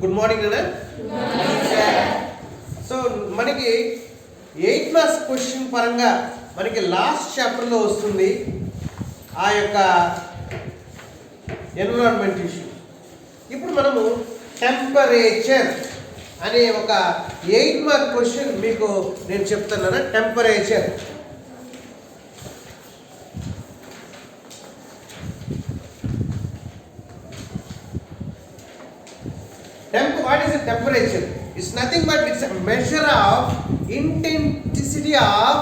Good morning అన్న. So మనకి 8th class question పరంగా మనకి లాస్ట్ చాప్టర్లో వస్తుంది ఆ యొక్క ఎన్విరాన్మెంట్ ఇష్యూ. ఇప్పుడు మనము టెంపరేచర్ అనే ఒక 8 మార్క్ క్వశ్చన్ మీకు నేను చెప్తున్నాను. Temperature what is the temperature? It's nothing but it's a measure of intensity of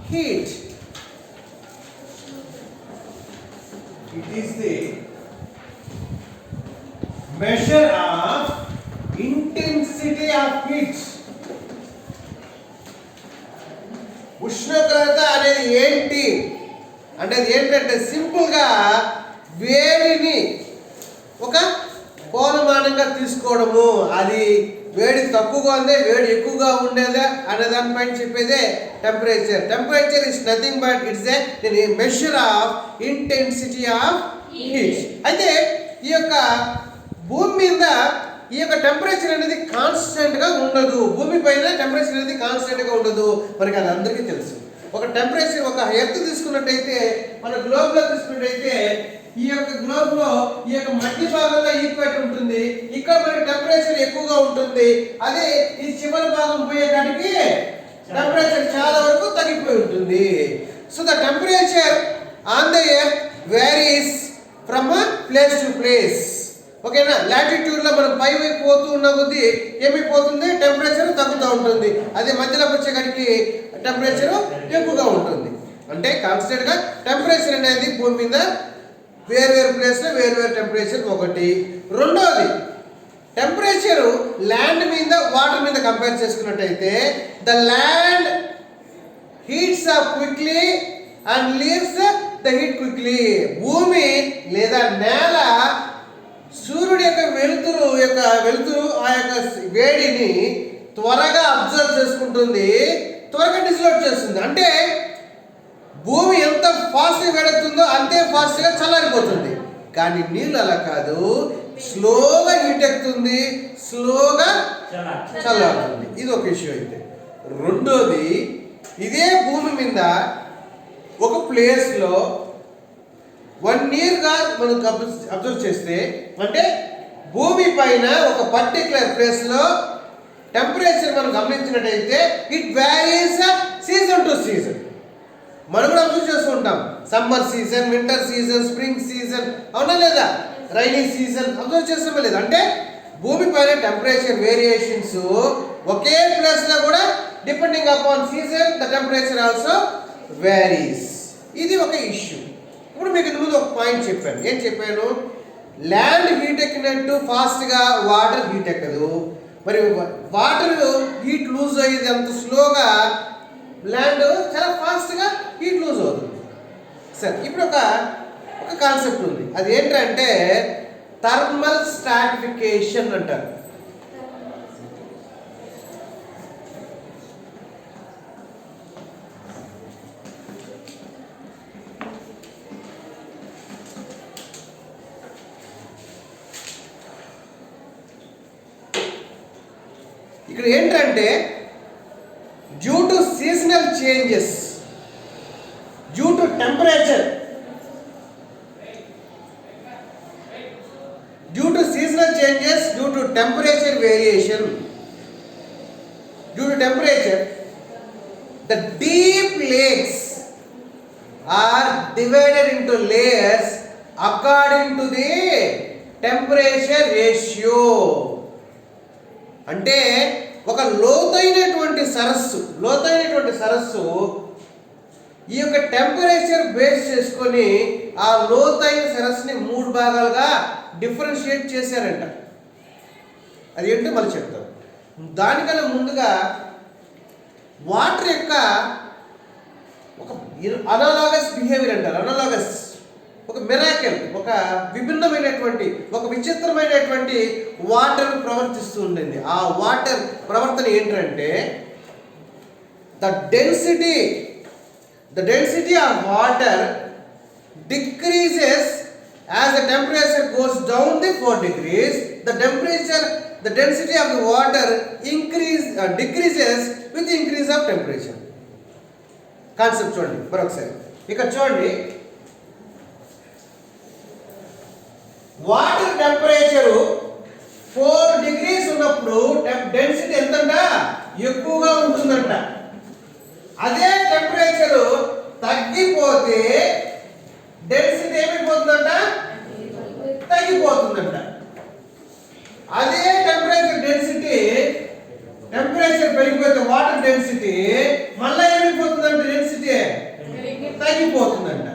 heat. It is the measure of intensity of heat. ఉష్ణోగ్రత అనేది ఏంటి అంటే అది ఏంటంటే సింపుల్గా వేడిని ఒక కోణమానంగా తీసుకోవడము. అది వేడి తక్కువగా ఉంది, వేడి ఎక్కువగా ఉండేదా అనే దానిపైన చెప్పేదే temperature. Temperature is nothing but it's a measure of intensity of heat. అయితే ఈ యొక్క భూమి మీద ఈ యొక్క టెంపరేచర్ అనేది కాన్స్టెంట్గా ఉండదు. భూమి పైన టెంపరేచర్ అనేది కాన్స్టెంట్గా ఉండదు. మనకి అది అందరికీ తెలుసు. ఒక టెంపరేచర్ ఒక ఎర్త్ తీసుకున్నట్టయితే మన గ్లోబ్లో తీసుకున్నట్టయితే ఈ యొక్క గ్లోబ్ లో ఈ యొక్క మధ్య భాగంలో ఈక్వేటర్ ఉంటుంది. ఇక్కడ మనకి టెంపరేచర్ ఎక్కువగా ఉంటుంది. అదే ఈ చివరి భాగం పోయేదానికి టెంపరేచర్ చాలా వరకు తగ్గిపోయి ఉంటుంది. So the temperature on the earth varies from place to place. ఓకేనా? లాటిట్యూడ్ లో మనం పై వైపు పోతూ ఉన్న కొద్దీ ఏమైపోతుంది, టెంపరేచర్ తగ్గుతూ ఉంటుంది. అదే మధ్యలోకి వచ్చేకాడికి టెంపరేచర్ ఎక్కువగా ఉంటుంది. అంటే కాన్స్టెంట్ గా టెంపరేచర్ అనేది భూమి మీద వేరు ప్లేస్లో వేరు టెంపరేచర్ ఒకటి. రెండోది టెంపరేచర్ ల్యాండ్ మీద వాటర్ మీద కంపేర్ చేసుకున్నట్టయితే the land heats up quickly and leaves the heat quickly. భూమి లేదా నేల సూర్యుడి యొక్క వెలుతురు ఆ యొక్క వేడిని త్వరగా అబ్జర్వ్ చేసుకుంటుంది, త్వరగా డిస్లోడ్ చేస్తుంది. అంటే భూమి ఎంత ఫాస్ట్గా వేడెక్కుతుందో అంతే ఫాస్ట్గా చల్లారిపోతుంది. కానీ నీళ్ళు అలా కాదు, స్లోగా హీట్ ఎక్కుతుంది, స్లోగా చల్లారుతుంది. ఇది ఒక ఇష్యూ. అయితే రెండోది ఇదే భూమి మీద ఒక ప్లేస్లో 1 ఇయర్గా మనం అబ్జర్వ్ చేస్తే అంటే భూమి పైన ఒక పర్టికులర్ ప్లేస్లో టెంపరేచర్ మనం గమనించినట్టయితే it varies season to season. మనం కూడా అబ్జర్వ్ చేస్తూ ఉంటాం. Summer season, winter season, spring season, అవునా లేదా? రైనీ సీజన్ అబ్జర్వ్ చేస్తామా లేదా? అంటే భూమి పైన టెంపరేచర్ వేరియేషన్స్ ఒకే ప్లేస్లో కూడా depending upon season the temperature also varies. ఇది ఒక ఇష్యూ. ఇప్పుడు మీకు ముందు ఒక పాయింట్ చెప్పాను. ఏం చెప్పాను? ల్యాండ్ హీట్ ఎక్కినట్టు ఫాస్ట్గా వాటర్ హీట్ ఎక్కదు. మరి వాటర్ హీట్ లూజ్ అయ్యేది అంత స్లోగా ల్యాండ్ చాలా ఫాస్ట్గా హీట్ లూజ్ అవుతుంది. సరే, ఇప్పుడు ఒక కాన్సెప్ట్ ఉంది. అది ఏంటంటే థర్మల్ స్ట్రాటిఫికేషన్ అంటారు. ఇక్కడ ఏంటంటే due to seasonal changes, due to temperature, due to seasonal changes, due to temperature variation, due to temperature the deep lakes are divided into layers according to the temperature ratio. అంటే ఒక లోతైనటువంటి సరస్సు ఈ యొక్క temperature base చేసుకొని ఆ లోతైన సరస్సుని 3 భాగాలుగా differentiate చేశారంట. అది ఏంటో మళ్ళీ చెప్తాం. దానికన్నా ముందుగా వాటర్ యొక్క ఒక అనాలాగస్ బిహేవియర్ అంటారు. అనాలాగస్ ఒక మిరాకిల్, ఒక విభిన్నమైనటువంటి, ఒక విచిత్రమైనటువంటి వాటర్ ప్రవర్తిస్తూ ఉంటుంది. ఆ వాటర్ ప్రవర్తన ఏంటంటే the density of water decreases as the temperature goes down the 4 degrees, the temperature the density of the water decreases with the increase of temperature. Concept చూడండి మరొకసారి. ఇక్కడ చూడండి, వాటర్ టెంపరేచరు 4 degrees ఉన్నప్పుడు డెన్సిటీ ఎంతంట? ఎక్కువగా ఉంటుందంట. అదే టెంపరేచరు తగ్గిపోతే density ఏమైపోతుందంట? తగ్గిపోతుందంట. అదే టెంపరేచర్ పెరిగిపోతే వాటర్ డెన్సిటీ మళ్ళీ ఏమైపోతుందంట? డెన్సిటీ తగ్గిపోతుందంట.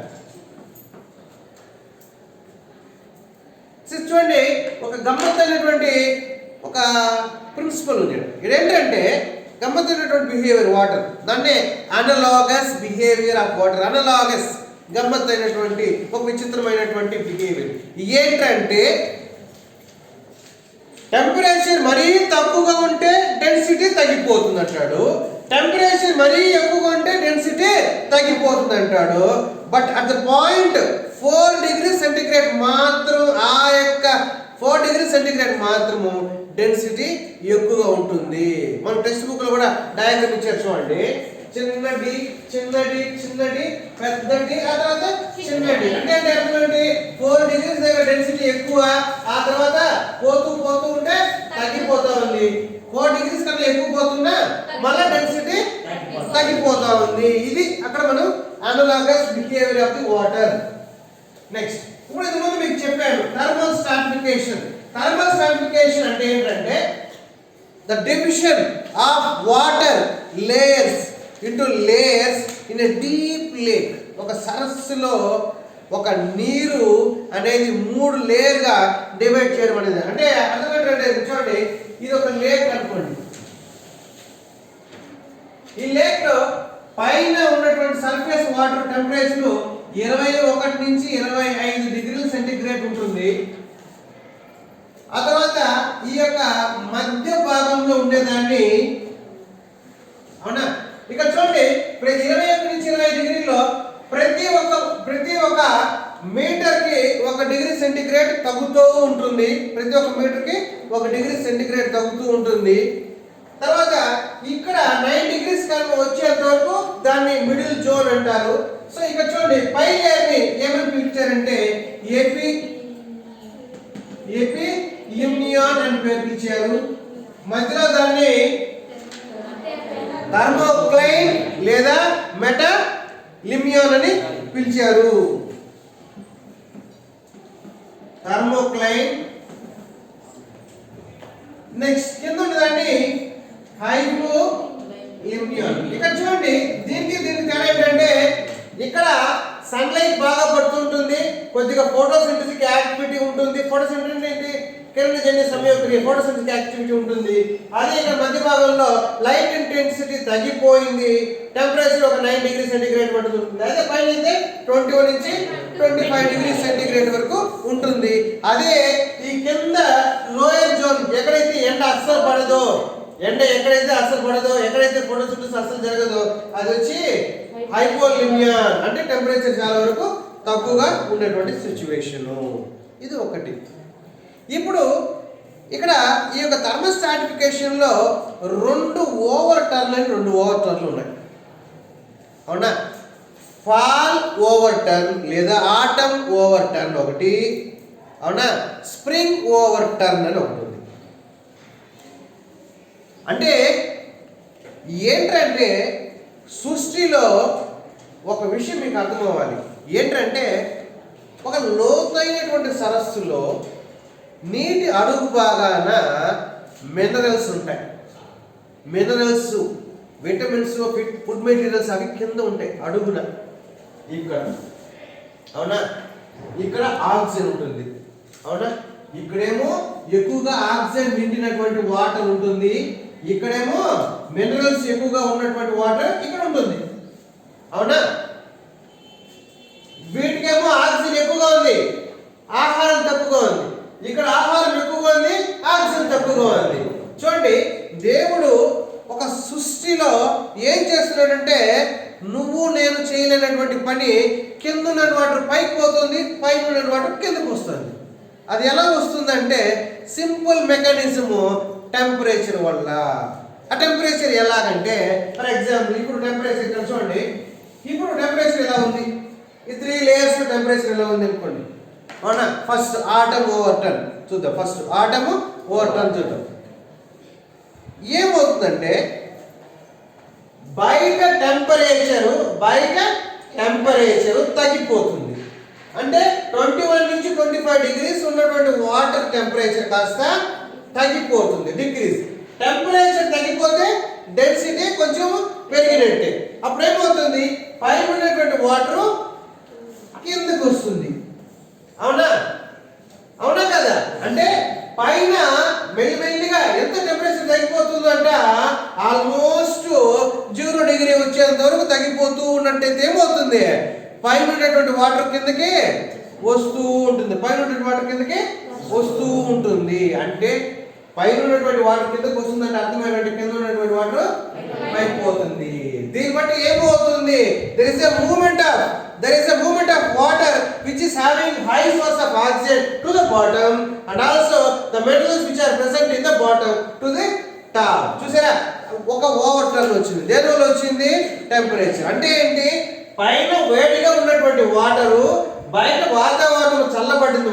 చూడండి, ఒక గమ్మత్తైనటువంటి ఒక ప్రిన్సిపల్ ఉంది. ఇదేంటంటే గమ్మత్తైనటువంటి బిహేవియర్ వాటర్, దాన్నే analogous behaviour of water. Analogous గమ్మత్తైనటువంటి ఒక విచిత్రమైనటువంటి బిహేవియర్ ఏంటంటే, టెంపరేచర్ మరీ తక్కువగా ఉంటే డెన్సిటీ తగ్గిపోతుంది అంటాడు, టెంపరేచర్ మరీ ఎక్కువగా ఉంటే డెన్సిటీ తగ్గిపోతుంది అంటాడు. But at the point 4 degrees centigrade మాత్రం, ఆ యొక్క 4 degrees centigrade మాత్రము డెన్సిటీ ఎక్కువగా ఉంటుంది. మన టెక్స్ట్ బుక్ లో కూడా డయాగ్రామ్ ఇచ్చారు చూడండి. చిన్నది చిన్నది చిన్నది పెద్దది ఆ తర్వాత చిన్నది. అంటే అర్థం 4 degrees దగ్గర డెన్సిటీ ఎక్కువ, ఆ తర్వాత పోతూ పోతూ ఉంటే తగ్గిపోతా ఉంది. 4 degrees కన్నా ఎక్కువ పోతున్నా మళ్ళీ డెన్సిటీ తగ్గిపోతా ఉంది. ఇది అక్కడ మనం analogous behaviour of the water. Next, ఇప్పుడు ఇది ముందు మీకు చెప్పాను థర్మల్ స్ట్రాటిఫికేషన్. థర్మల్ స్ట్రాటిఫికేషన్ అంటే ఏంటంటే the division of water layers into layers in a deep lake. ఒక సరస్సులో ఒక నీరు అనేది 3 లేయర్గా డివైడ్ చేయడం అనేది. అంటే అర్థం ఏంటంటే చూడండి, ఇది ఒక లేక్ అనుకోండి. ఈ లేక్ లో పైన ఉన్నటువంటి సర్ఫేస్ వాటర్ టెంపరేచర్ 21 నుంచి 25 degrees centigrade ఉంటుంది. ఆ తర్వాత ఈ యొక్క మధ్య భాగంలో ఉండేదాన్ని, అవునా, ఇక్కడ చూడండి, ప్రతి 21 నుంచి 25 డిగ్రీలో ప్రతి ఒక్క మీటర్ కి 1 degree centigrade తగ్గుతూ ఉంటుంది. ప్రతి ఒక్క మీటర్ కి 1 degree centigrade తగ్గుతూ ఉంటుంది. తర్వాత ఇక్కడ 9 degrees కన్నా వచ్చేంత వరకు దాన్ని మిడిల్ జోన్ అంటారు. సో ఇక్కడ చూడండి, పై లేయర్ ని ఏమని పిలిచారంటే ఏపీ లిమ్నియాన్ అని పేరు పిలిచారు. మధ్యలో దాన్ని థర్మోక్లైన్ లేదా మెటా లిమియాన్ అని పిలిచారు. థర్మోక్లైన్. నెక్స్ట్ కింద ఉన్నదాన్ని హైపో లిమియాన్. ఇక్కడ చూడండి, దీనికి తేడా ఏంటంటే ఇక్కడ సన్లైట్ బాగా పడుతుంటుంది, కొద్దిగా ఫోటోసింథసిస్ యాక్టివిటీ ఉంటుంది. ఫోటోసింథసిస్ ఏంటి? కిరణజన్య సంయోగక్రియ, ఫోటోసింథసిస్ యాక్టివిటీ ఉంటుంది. అదే ఇక్కడ మధ్య భాగంలో లైట్ ఇంటెన్సిటీ తగ్గిపోయింది, టెంపరేచర్ ఒక 9 degrees centigrade వరకు ఉంటుంది. అదే పైన అయితే 21 నుంచి 25 degrees centigrade వరకు ఉంటుంది. అదే ఈ కింద లోయర్ జోన్, ఎక్కడైతే ఎండ అస్సలు పడదో, ఎక్కడైతే ఫోటోసింథసిస్ అస్సలు జరగదో, అది వచ్చి హైపోలిమియాన్, అంటే టెంపరేచర్ చాలా వరకు తక్కువగా ఉండేటువంటి సిచ్యువేషన్. ఇది ఒకటి. ఇప్పుడు ఇక్కడ ఈ యొక్క థర్మల్ స్ట్రాటిఫికేషన్ లో 2 ఓవర్ టర్న్లు ఉన్నాయి, అవునా. ఫాల్ ఓవర్ టర్న్ లేదా ఆటమ్ ఓవర్ టర్న్ ఒకటి, అవునా. స్ప్రింగ్ ఓవర్ టర్న్ అని ఒకటి ఉంది. అంటే ఏంటంటే సృష్టిలో ఒక విషయం మీకు అర్థం అవ్వాలి. ఏంటంటే ఒక లోతైనటువంటి సరస్సులో నీటి అడుగు భాగాన మినరల్స్ ఉంటాయి. మినరల్స్, విటమిన్స్, ఫుడ్ మెటీరియల్స్ అవి కింద ఉంటాయి అడుగున. ఇక్కడ, అవునా, ఇక్కడ ఆక్సిజన్ ఉంటుంది, అవునా. ఇక్కడేమో ఎక్కువగా ఆక్సిజన్ నిండినటువంటి వాటర్ ఉంటుంది, ఇక్కడేమో మినరల్స్ ఎక్కువగా ఉన్నటువంటి వాటర్ ఇక్కడ ఉంటుంది, అవునా. వీటికేమో ఆక్సిజన్ ఎక్కువగా ఉంది, ఆహారం తక్కువగా ఉంది. ఇక్కడ ఆహారం ఎక్కువగా ఉంది, ఆక్సిజన్ తక్కువగా ఉంది. చూడండి, దేవుడు ఒక సృష్టిలో ఏం చేస్తున్నాడంటే, నువ్వు నేను చేయలేనటువంటి పని కింద ఉన్న వాటర్ పైకి పోతుంది, పైన ఉన్న వాటర్ కిందకు వస్తుంది. అది ఎలా వస్తుందంటే సింపుల్ మెకానిజము టెంపరేచర్ వల్ల. ఆ టెంపరేచర్ ఎలాగంటే ఫర్ ఎగ్జాంపుల్ ఇప్పుడు టెంపరేచర్ ఇక్కడ చూడండి, ఇప్పుడు టెంపరేచర్ ఎలా ఉంది, ఈ 3 లేయర్స్ టెంపరేచర్ ఎలా ఉంది అనుకోండి, అవునా? ఫస్ట్ ఆటమ్ ఓవర్ టన్ చూద్దాం. ఫస్ట్ ఆటమ్ ఓవర్ టన్ చూద్దాం. ఏమవుతుందంటే బయట టెంపరేచరు తగ్గిపోతుంది. అంటే 21 నుంచి 25 డిగ్రీస్ ఉన్నటువంటి వాటర్ టెంపరేచర్ కాస్త తగ్గిపోతుంది, డిగ్రీస్. టెంపరేచర్ తగ్గిపోతే డెన్సిటీ కొంచెం పెరిగినట్టే. అప్పుడు ఏమవుతుంది, పైన ఉన్నటువంటి వాటర్ కిందకు వస్తుంది. అవునా కదా? అంటే పైన మెల్లిమెల్లిగా ఎంత టెంపరేచర్ తగ్గిపోతుందో అంట ఆల్మోస్ట్ 0 డిగ్రీ వచ్చేంత వరకు తగ్గిపోతూ ఉన్నట్టయితే ఏమవుతుంది, పైన ఉన్నటువంటి వాటర్ కిందకి వస్తూ ఉంటుంది. అంటే పైన ఉన్నటువంటి వాటర్ కిందకి వస్తుందంటే అర్థమైనటువంటి కింద ఉన్నటువంటి వాటర్ పైకి పోతుంది. దీన్ని బట్టి ఏమవుతుంది, there is a movement of water which is having high source of oxygen to the bottom and also the metals which are present in the bottom to the top. చూసారా, ఒక ఓవర్ టర్న్ వచ్చింది. దేనివల్ల వచ్చింది, temperature. అంటే ఏంటి, పైన వేడిగా ఉన్నటువంటి వాటరు బయట వాతావరణం చల్లబడడం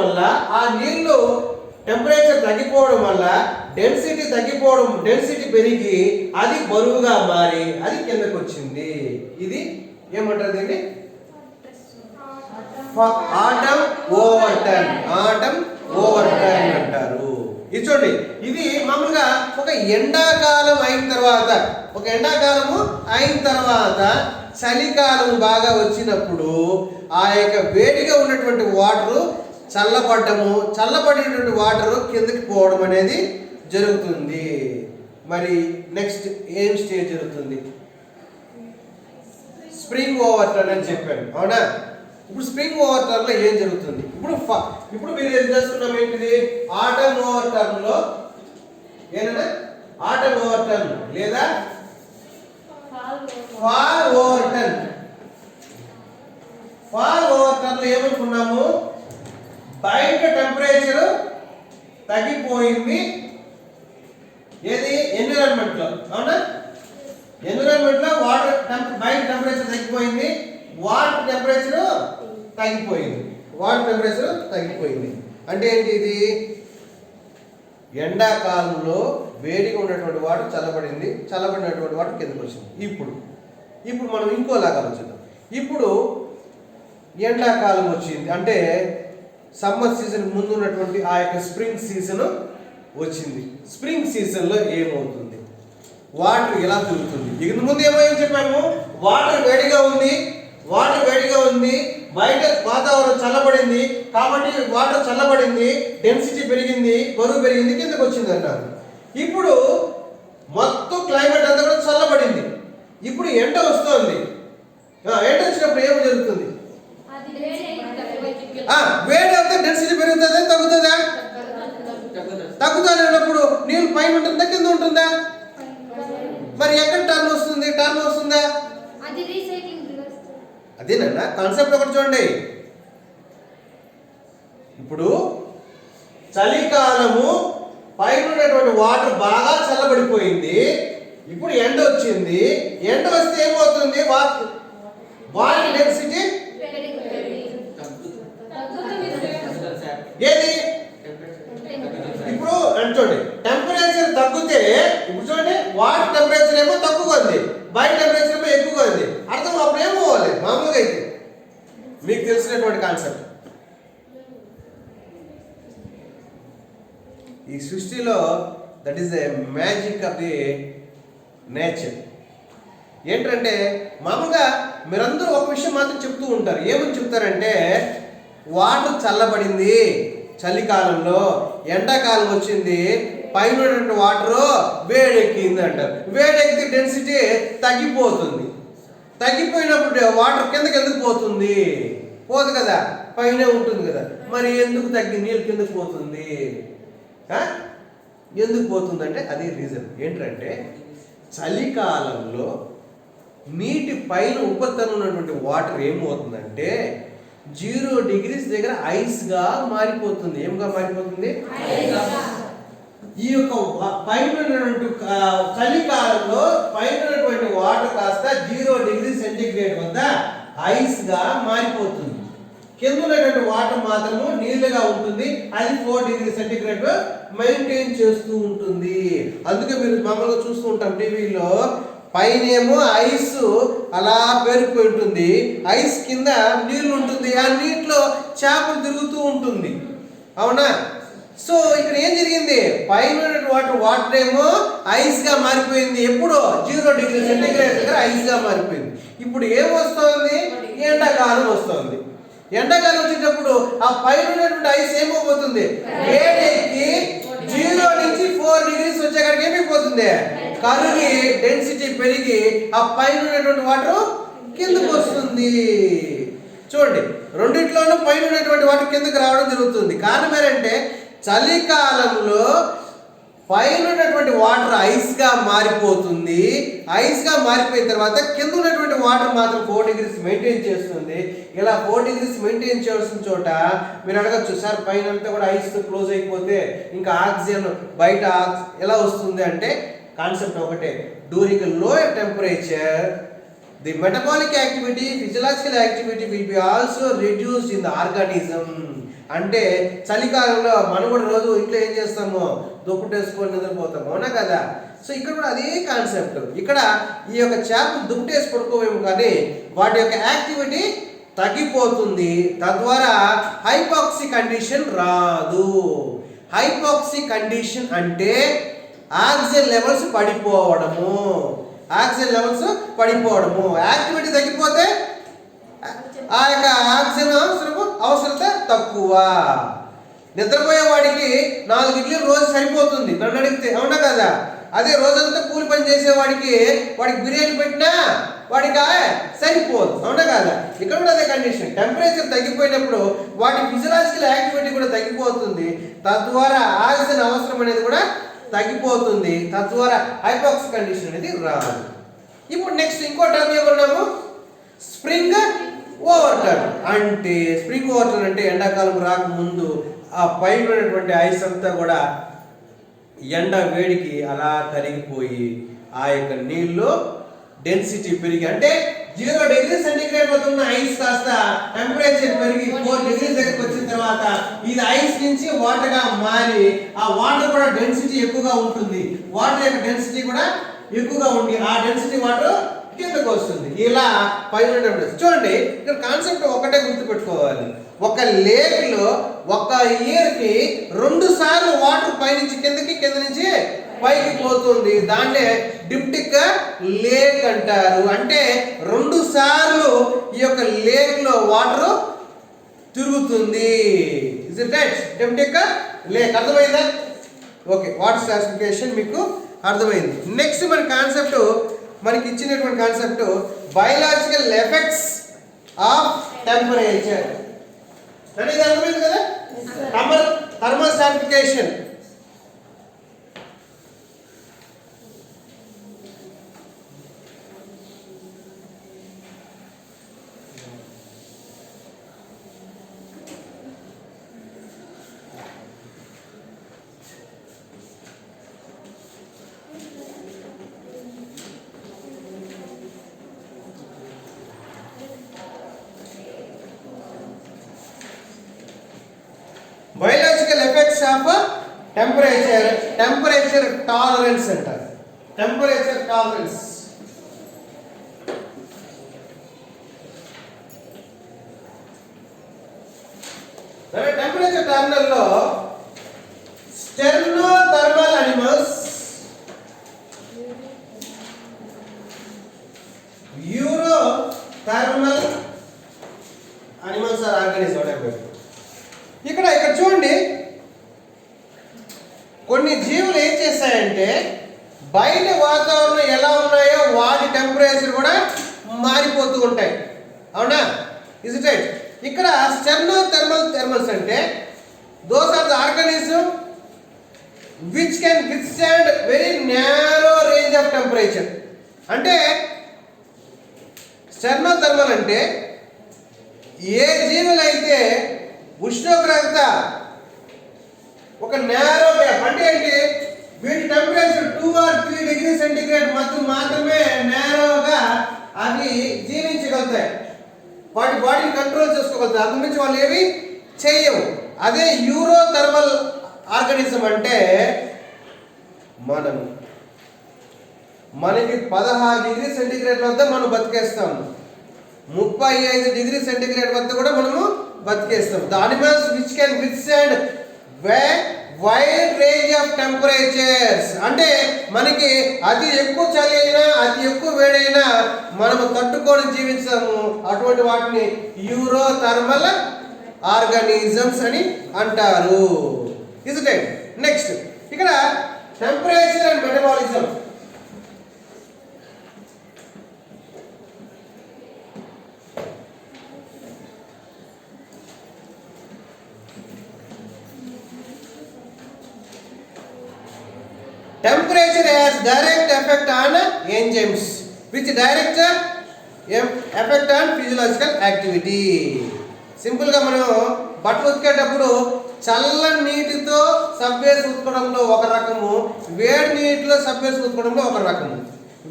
వల్ల ఆ నీళ్లు టెంపరేచర్ తగ్గిపోవడం వల్ల డెన్సిటీ పెరిగి అది బరువుగా మారి అది కిందకు వచ్చింది. ఇది ఏమంటారు, దీన్ని ఆటమ్ ఓవర్ టర్న్ అంటారు. ఇది చూడండి, ఇది మామూలుగా ఒక ఎండాకాలము అయిన తర్వాత చలికాలం బాగా వచ్చినప్పుడు ఆ యొక్క వేడిగా ఉన్నటువంటి వాటరు చల్లబడినటువంటి వాటరు కిందకి పోవడం అనేది జరుగుతుంది. మరి నెక్స్ట్ ఏం స్టేజ్ జరుగుతుంది, స్ప్రింగ్ ఓవర్ టర్న్ అని చెప్పాను, అవునా? ఇప్పుడు స్ప్రింగ్ ఓవర్ టర్న్ లో ఏం జరుగుతుంది, ఇప్పుడు మీరు ఏం చేస్తున్నాం, ఏంటిది, ఆటమ్ ఓవర్ టర్న్ లో ఏనా, ఆటమ్ ఓవర్ టర్న్ లేదా ఫాల్ ఓవర్ టర్న్ లో ఏమనుకున్నాము, బయట టెంపరేచర్ తగ్గిపోయింది. ఏది, ఎన్విరాన్మెంట్ లో, అవునా? ఎన్విరాన్మెంట్ లో బయట టెంపరేచర్ తగ్గిపోయింది, వాటర్ టెంపరేచర్ తగ్గిపోయింది. అంటే ఏంటి, ఇది ఎండాకాలంలో వేడిగా ఉన్నటువంటి వాటర్ చల్లబడినటువంటి వాటర్ కిందకు వచ్చింది. ఇప్పుడు మనం ఇంకోలాగా ఆలోచిద్దాం. ఇప్పుడు ఎండాకాలం వచ్చింది అంటే సమ్మర్ సీజన్ ముందు ఉన్నటువంటి ఆ యొక్క స్ప్రింగ్ సీజన్ వచ్చింది. స్ప్రింగ్ సీజన్లో ఏమవుతుంది, వాటర్ ఎలా తిరుగుతుంది. ఇక ముందు ఏమని చెప్పాము, వాటర్ వేడిగా ఉంది, బయట వాతావరణం చల్లబడింది కాబట్టి వాటర్ చల్లబడింది, డెన్సిటీ పెరిగింది, బరువు పెరిగింది, కిందకు వచ్చింది అన్నారు. ఇప్పుడు మొత్తం క్లైమేట్ అంతా కూడా చల్లబడింది. ఇప్పుడు ఎండ వస్తుంది. ఎండ వచ్చినప్పుడు ఏం జరుగుతుంది, వేడి అయితే డెన్సిటీ పెరుగుతుందా తగ్గుతుందా? తగ్గుతుంది. అన్నప్పుడు నీళ్ళు పైన ఉంటుందా కింద ఉంటుందా? మరి ఎక్కడ టర్న్ వస్తుందా? అదేనన్నా కాన్సెప్ట్ ఒకటి చూడండి. ఇప్పుడు చలికాలము పైన ఉన్నటువంటి వాటర్ బాగా చల్లబడిపోయింది. ఇప్పుడు ఎండ వచ్చింది. ఎండ వస్తే ఏమవుతుంది, వాటర్ డెన్సిటీ ఏది, ఇప్పుడు చూడండి టెంపరేచర్ తగ్గితే, ఇప్పుడు చూడండి వాటర్ టెంపరేచర్ ఏమో తక్కువగా ఉంది, బయట టెంపరేచర్ ఏమో ఎక్కువగా ఉంది. అర్థం అప్పుడు ఏమో అవ్వాలి. మామూలుగా అయితే మీకు తెలిసినటువంటి కాన్సెప్ట్. ఈ సృష్టిలో that is the magic of the nature. ఏంటంటే మామూలుగా మీరందరూ ఒక విషయం మాత్రం చెప్తూ ఉంటారు. ఏమని చెప్తారంటే, వాటర్ చల్లబడింది చలికాలంలో, ఎండాకాలం వచ్చింది, పైన వాటరు వేడెక్కింది అంటారు. వేడెక్కితే డెన్సిటీ తగ్గిపోతుంది. తగ్గిపోయినప్పుడు వాటర్ కిందకి ఎందుకు పోతుంది? పోదు కదా, పైన ఉంటుంది కదా. మరి ఎందుకు నీళ్ళు కిందకు పోతుంది? ఎందుకు పోతుందంటే అది రీజన్ ఏంటంటే, చలికాలంలో నీటి పైన ఉపరితలం ఉన్నటువంటి వాటర్ ఏమవుతుందంటే 0 డిగ్రీస్ దగ్గర ఐస్గా మారిపోతుంది. ఏమిగా మారిపోతుంది? ఈ యొక్క పైన చలికాలంలో పైన వాటర్ కాస్త 0 డిగ్రీ సెంటిగ్రేడ్ వద్ద ఐస్గా మారిపోతుంది. కింద ఉన్నటువంటి వాటర్ మాత్రము నీళ్ళుగా ఉంటుంది. అది 4 డిగ్రీ సెంటిగ్రేడ్ మెయింటైన్ చేస్తూ ఉంటుంది. అందుకే మీరు మామూలుగా చూస్తూ ఉంటాం టీవీలో, పైనేమో ఐస్ అలా పేరుకుపోయి ఉంటుంది, ఐస్ కింద నీళ్ళు ఉంటుంది, ఆ నీటిలో చేపలు తిరుగుతూ ఉంటుంది. అవునా? సో ఇక్కడ ఏం జరిగింది? పైన వాటర్ ఏమో ఐస్ గా మారిపోయింది. ఎప్పుడు? 0 డిగ్రీ సెంటిగ్రేడ్ దగ్గర ఐస్ గా మారిపోయింది. ఇప్పుడు ఏం వస్తుంది? ఎండాకాలం వస్తుంది. ఎండాకాలం వచ్చేటప్పుడు ఆ పైన ఉన్నటువంటి ఐస్ ఏమైపోతుంది? వేడెక్కి 0 నుంచి 4 డిగ్రీస్ వచ్చేకాడికి ఏమైపోతుంది? కరిగి డెన్సిటీ పెరిగి ఆ పైన ఉన్నటువంటి వాటర్ కిందకు వస్తుంది. చూడండి, రెండిట్లోనూ పైన ఉన్నటువంటి వాటర్ కిందకు రావడం జరుగుతుంది. కారణం ఏంటంటే చలికాలంలో పైన ఉన్నటువంటి వాటర్ ఐస్గా మారిపోతుంది. ఐస్గా మారిపోయిన తర్వాత కింద ఉన్నటువంటి వాటర్ మాత్రం 4 డిగ్రీస్ మెయింటైన్ చేస్తుంది. ఇలా 4 డిగ్రీస్ మెయింటైన్ చేయాల్సిన చోట మీరు అడగచ్చు, సార్ పైన అంతా కూడా ఐస్ క్లోజ్ అయిపోతే ఇంకా ఆక్సిజన్ బయట ఎలా వస్తుంది అంటే కాన్సెప్ట్ ఒకటే. During lower temperature the metabolic activity, physiological activity will be also reduced in the organism. అంటే చలికాలంలో మనం కూడా రోజు ఇంట్లో ఏం చేస్తాము? దుప్పటి వేసుకొని నిద్రపోతాము, అవునా కదా? సో ఇక్కడ కూడా అదే కాన్సెప్ట్. ఇక్కడ ఈ యొక్క చేపలు దుప్పటి వేసి పడుకోవేమో కానీ వాటి యొక్క యాక్టివిటీ తగ్గిపోతుంది. తద్వారా హైపాక్సీ కండిషన్ రాదు. హైపాక్సీ కండిషన్ అంటే ఆక్సిజన్ లెవెల్స్ పడిపోవడము. ఆక్సిజన్ లెవెల్స్ పడిపోవడము, యాక్టివిటీ తగ్గిపోతే ఆ యొక్క ఆక్సిజన్ అవసరత తక్కువ. నిద్రపోయే వాడికి 4 ఇడ్లీలు రోజు సరిపోతుంది నన్ను అడిగితే, అవునా కదా? అదే రోజంతా కూలి పని చేసేవాడికి బిర్యానీ పెట్టినా వాడికి సరిపోదు, అవునా కదా? ఇక్కడ కూడా అదే కండిషన్. టెంపరేచర్ తగ్గిపోయినప్పుడు వాటి ఫిజియలాజికల్ యాక్టివిటీ కూడా తగ్గిపోతుంది. తద్వారా ఆక్సిజన్ అవసరం అనేది కూడా తగ్గిపోతుంది. తద్వారా హైపాక్సీ కండిషన్ అనేది రాదు. ఇప్పుడు నెక్స్ట్ ఇంకో టర్మ్ ఏమన్నాము? Spring over turn. అంటే స్ప్రింగ్ ఓవర్ టర్న్ అంటే ఎండాకాలం రాకముందు ఆ పైన ఉన్నటువంటి ఐస్ అంతా కూడా ఎండ వేడికి అలా కరిగిపోయి ఆ యొక్క నీళ్ళు డెన్సిటీ పెరిగి, అంటే 0 డిగ్రీ సెంటిగ్రేడ్ వద్ద ఉన్న ఐస్ కాస్త టెంపరేచర్ పెరిగి 4 డిగ్రీస్ దగ్గరికి వచ్చిన తర్వాత ఇది ఐస్ నుంచి వాటర్ గా మారి ఆ వాటర్ కూడా డెన్సిటీ ఎక్కువగా ఉంటుంది. వాటర్ యొక్క డెన్సిటీ కూడా ఎక్కువగా ఉండి ఆ డెన్సిటీ వాటర్ కిందకు వస్తుంది. ఇలా పైన చూడండి, ఇక్కడ కాన్సెప్ట్ ఒకటే గుర్తుపెట్టుకోవాలి. ఒక లేక్ లో ఒక ఇయర్ కి 2 సార్లు వాటర్ పైనుంచి కిందకి, కింద నుంచి పైకి పోతుంది. దాన్నే డిప్టిక్ లేక్ అంటారు. అంటే 2 సార్లు ఈ యొక్క లేక్ లో వాటర్ తిరుగుతుంది. Is it right? డిప్టిక్ లేక్. అర్థమైందా? ఓకే, వాటర్ క్లాసిఫికేషన్ మీకు అర్థమైంది. నెక్స్ట్ మన కాన్సెప్ట్, మనకి ఇచ్చినటువంటి concept biological effects of temperature అనేది అర్థమైంది కదా? Thermal stratification. Biological effects of temperature, temperature tolerance అంటారు. Temperature tolerance. టెంపరేచర్ టర్మినల్లో stenothermal animals, eurythermal animals or organism. ఇక్కడ చూడండి, కొన్ని జీవులు ఏం చేస్తాయంటే బయట వాతావరణం ఎలా ఉన్నాయో వాటి టెంపరేచర్ కూడా మారిపోతూ ఉంటాయి, అవునా? Is it right? ఇక్కడ థర్మల్స్ అంటే those are the organism which can withstand very narrow range of temperature. అంటే స్టెర్నోథర్మల్ అంటే ఏ జీవులైతే ఉష్ణోగ్రత ఒక నేరో గ్యాప్ అంటే ఏంటి, వీటి టెంపరేచర్ 2 or 3 డిగ్రీ సెంటీగ్రేడ్ మధ్య మాత్రమే నేరోగా అవి జీవించగలుగుతాయి, వాటి బాడీని కంట్రోల్ చేసుకోగలుగుతాయి, అందు నుంచి వాళ్ళు ఏవి చేయవు. అదే యూరోథర్మల్ ఆర్గానిజం అంటే మనకి 16 డిగ్రీ సెంటీగ్రేడ్ వద్ద మనం బతికేస్తాం, 35 డిగ్రీ సెంటీగ్రేడ్ వద్ద కూడా మనము బతికేస్తాం. The animals which can withstand wide range of temperatures అంటే మనకి అతి ఎక్కువ చలి అయినా అతి ఎక్కువ వేడైనా మనము తట్టుకొని జీవించాము, అటువంటి వాటిని యూరోథర్మల్ ఆర్గానిజమ్స్ అని అంటారు. Is it? నెక్స్ట్ ఇక్కడ temperature and metabolism. Temperature has direct effect on enzymes, which direct effect on physiological activity. Simple గా మనం బట్టలు ఉతికేటప్పుడు చల్లని నీటితో సబ్బేసి ఉతకడంలో ఒక రకము, వేడి నీటిలో సబ్బేసి ఉతకడంలో ఒక రకము.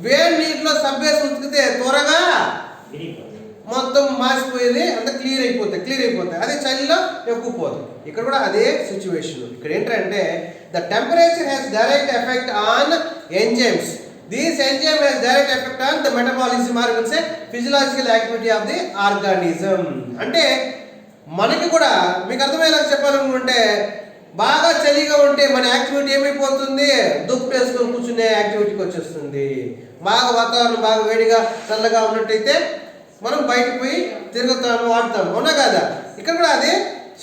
వేడి నీటిలో సబ్బేసి ఉతికితే త్వరగా మొత్తం మాసిపోయేది, అంత క్లియర్ అయిపోతాయి. అదే చలిలో ఎక్కువ పోతుంది. ఇక్కడ కూడా అదే సిచ్యువేషన్. ఇక్కడ ఏంటంటే the temperature has direct effect on enzymes. This enzyme has direct effect on the metabolism are can say physiological activity of the organism. అంటే మనకి కూడా మీకు అర్థమయ్యేలా చెప్పాలనుకుంటే బాగా చలిగా ఉంటే మన యాక్టివిటీ ఏమైపోతుంది, దుప్పు వేసుకొని కూర్చునే యాక్టివిటీకి వచ్చేస్తుంది. బాగా వాతావరణం బాగా వేడిగా చల్లగా ఉన్నట్టయితే మనం బయటకు పోయి తిరుగుతాము, ఆడతాము, అవునా కదా? ఇక్కడ కూడా అదే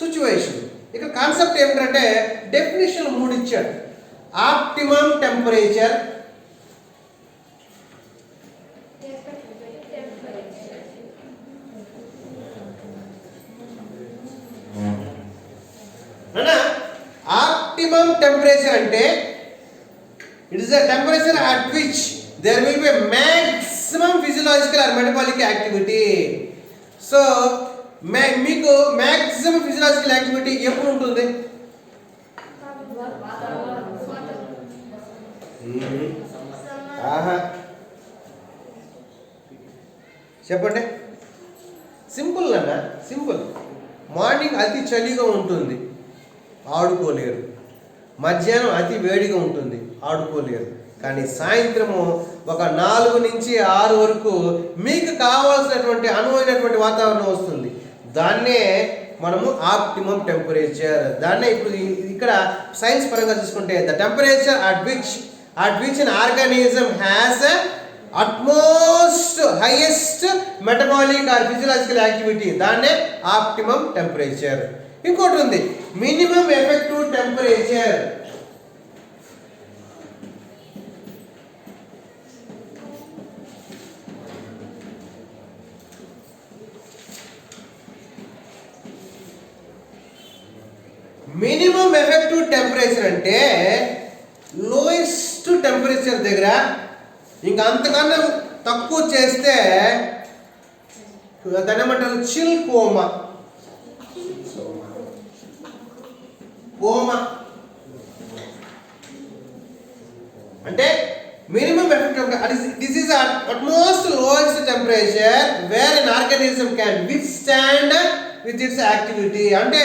సిచ్యువేషన్. ఇక్కడ కాన్సెప్ట్ ఏమిటంటే డెఫినేషన్ 3 ఇచ్చాడు. ఆప్టిమమ్ టెంపరేచర్, ఆప్టిమమ్ టెంపరేచర్ అంటే it is the temperature at which there will be maximum physiological or metabolic activity. So మీకు maximum physiological activity ఎప్పుడు ఉంటుంది? చెప్పండి. సింపుల్ అన్న, సింపుల్. మార్నింగ్ అతి చలిగా ఉంటుంది, ఆడుకోలేరు. మధ్యాహ్నం అతి వేడిగా ఉంటుంది, ఆడుకోలేరు. కానీ సాయంత్రము ఒక 4 నుంచి 6 వరకు మీకు కావాల్సినటువంటి అనువైనటువంటి వాతావరణం వస్తుంది. దాన్నే మనము ఆప్టిమమ్ టెంపరేచర్. దాన్నే ఇప్పుడు ఇక్కడ సైన్స్ పరంగా చూసుకుంటే the temperature at which an organism has utmost highest metabolic or physiological activity, దాన్నే ఆప్టిమమ్ టెంపరేచర్. ఇంకోటి ఉంది minimum effective temperature. Minimum effective temperature అంటే లోయెస్ట్ టెంపరేచర్ దగ్గర ఇంకా అంతకన్నా తక్కువ చేస్తే దాన్ని ఏమంటారు, చిల్ కోమా. అంటే minimum effective this is utmost lowest temperature where an organism can withstand with its activity. అంటే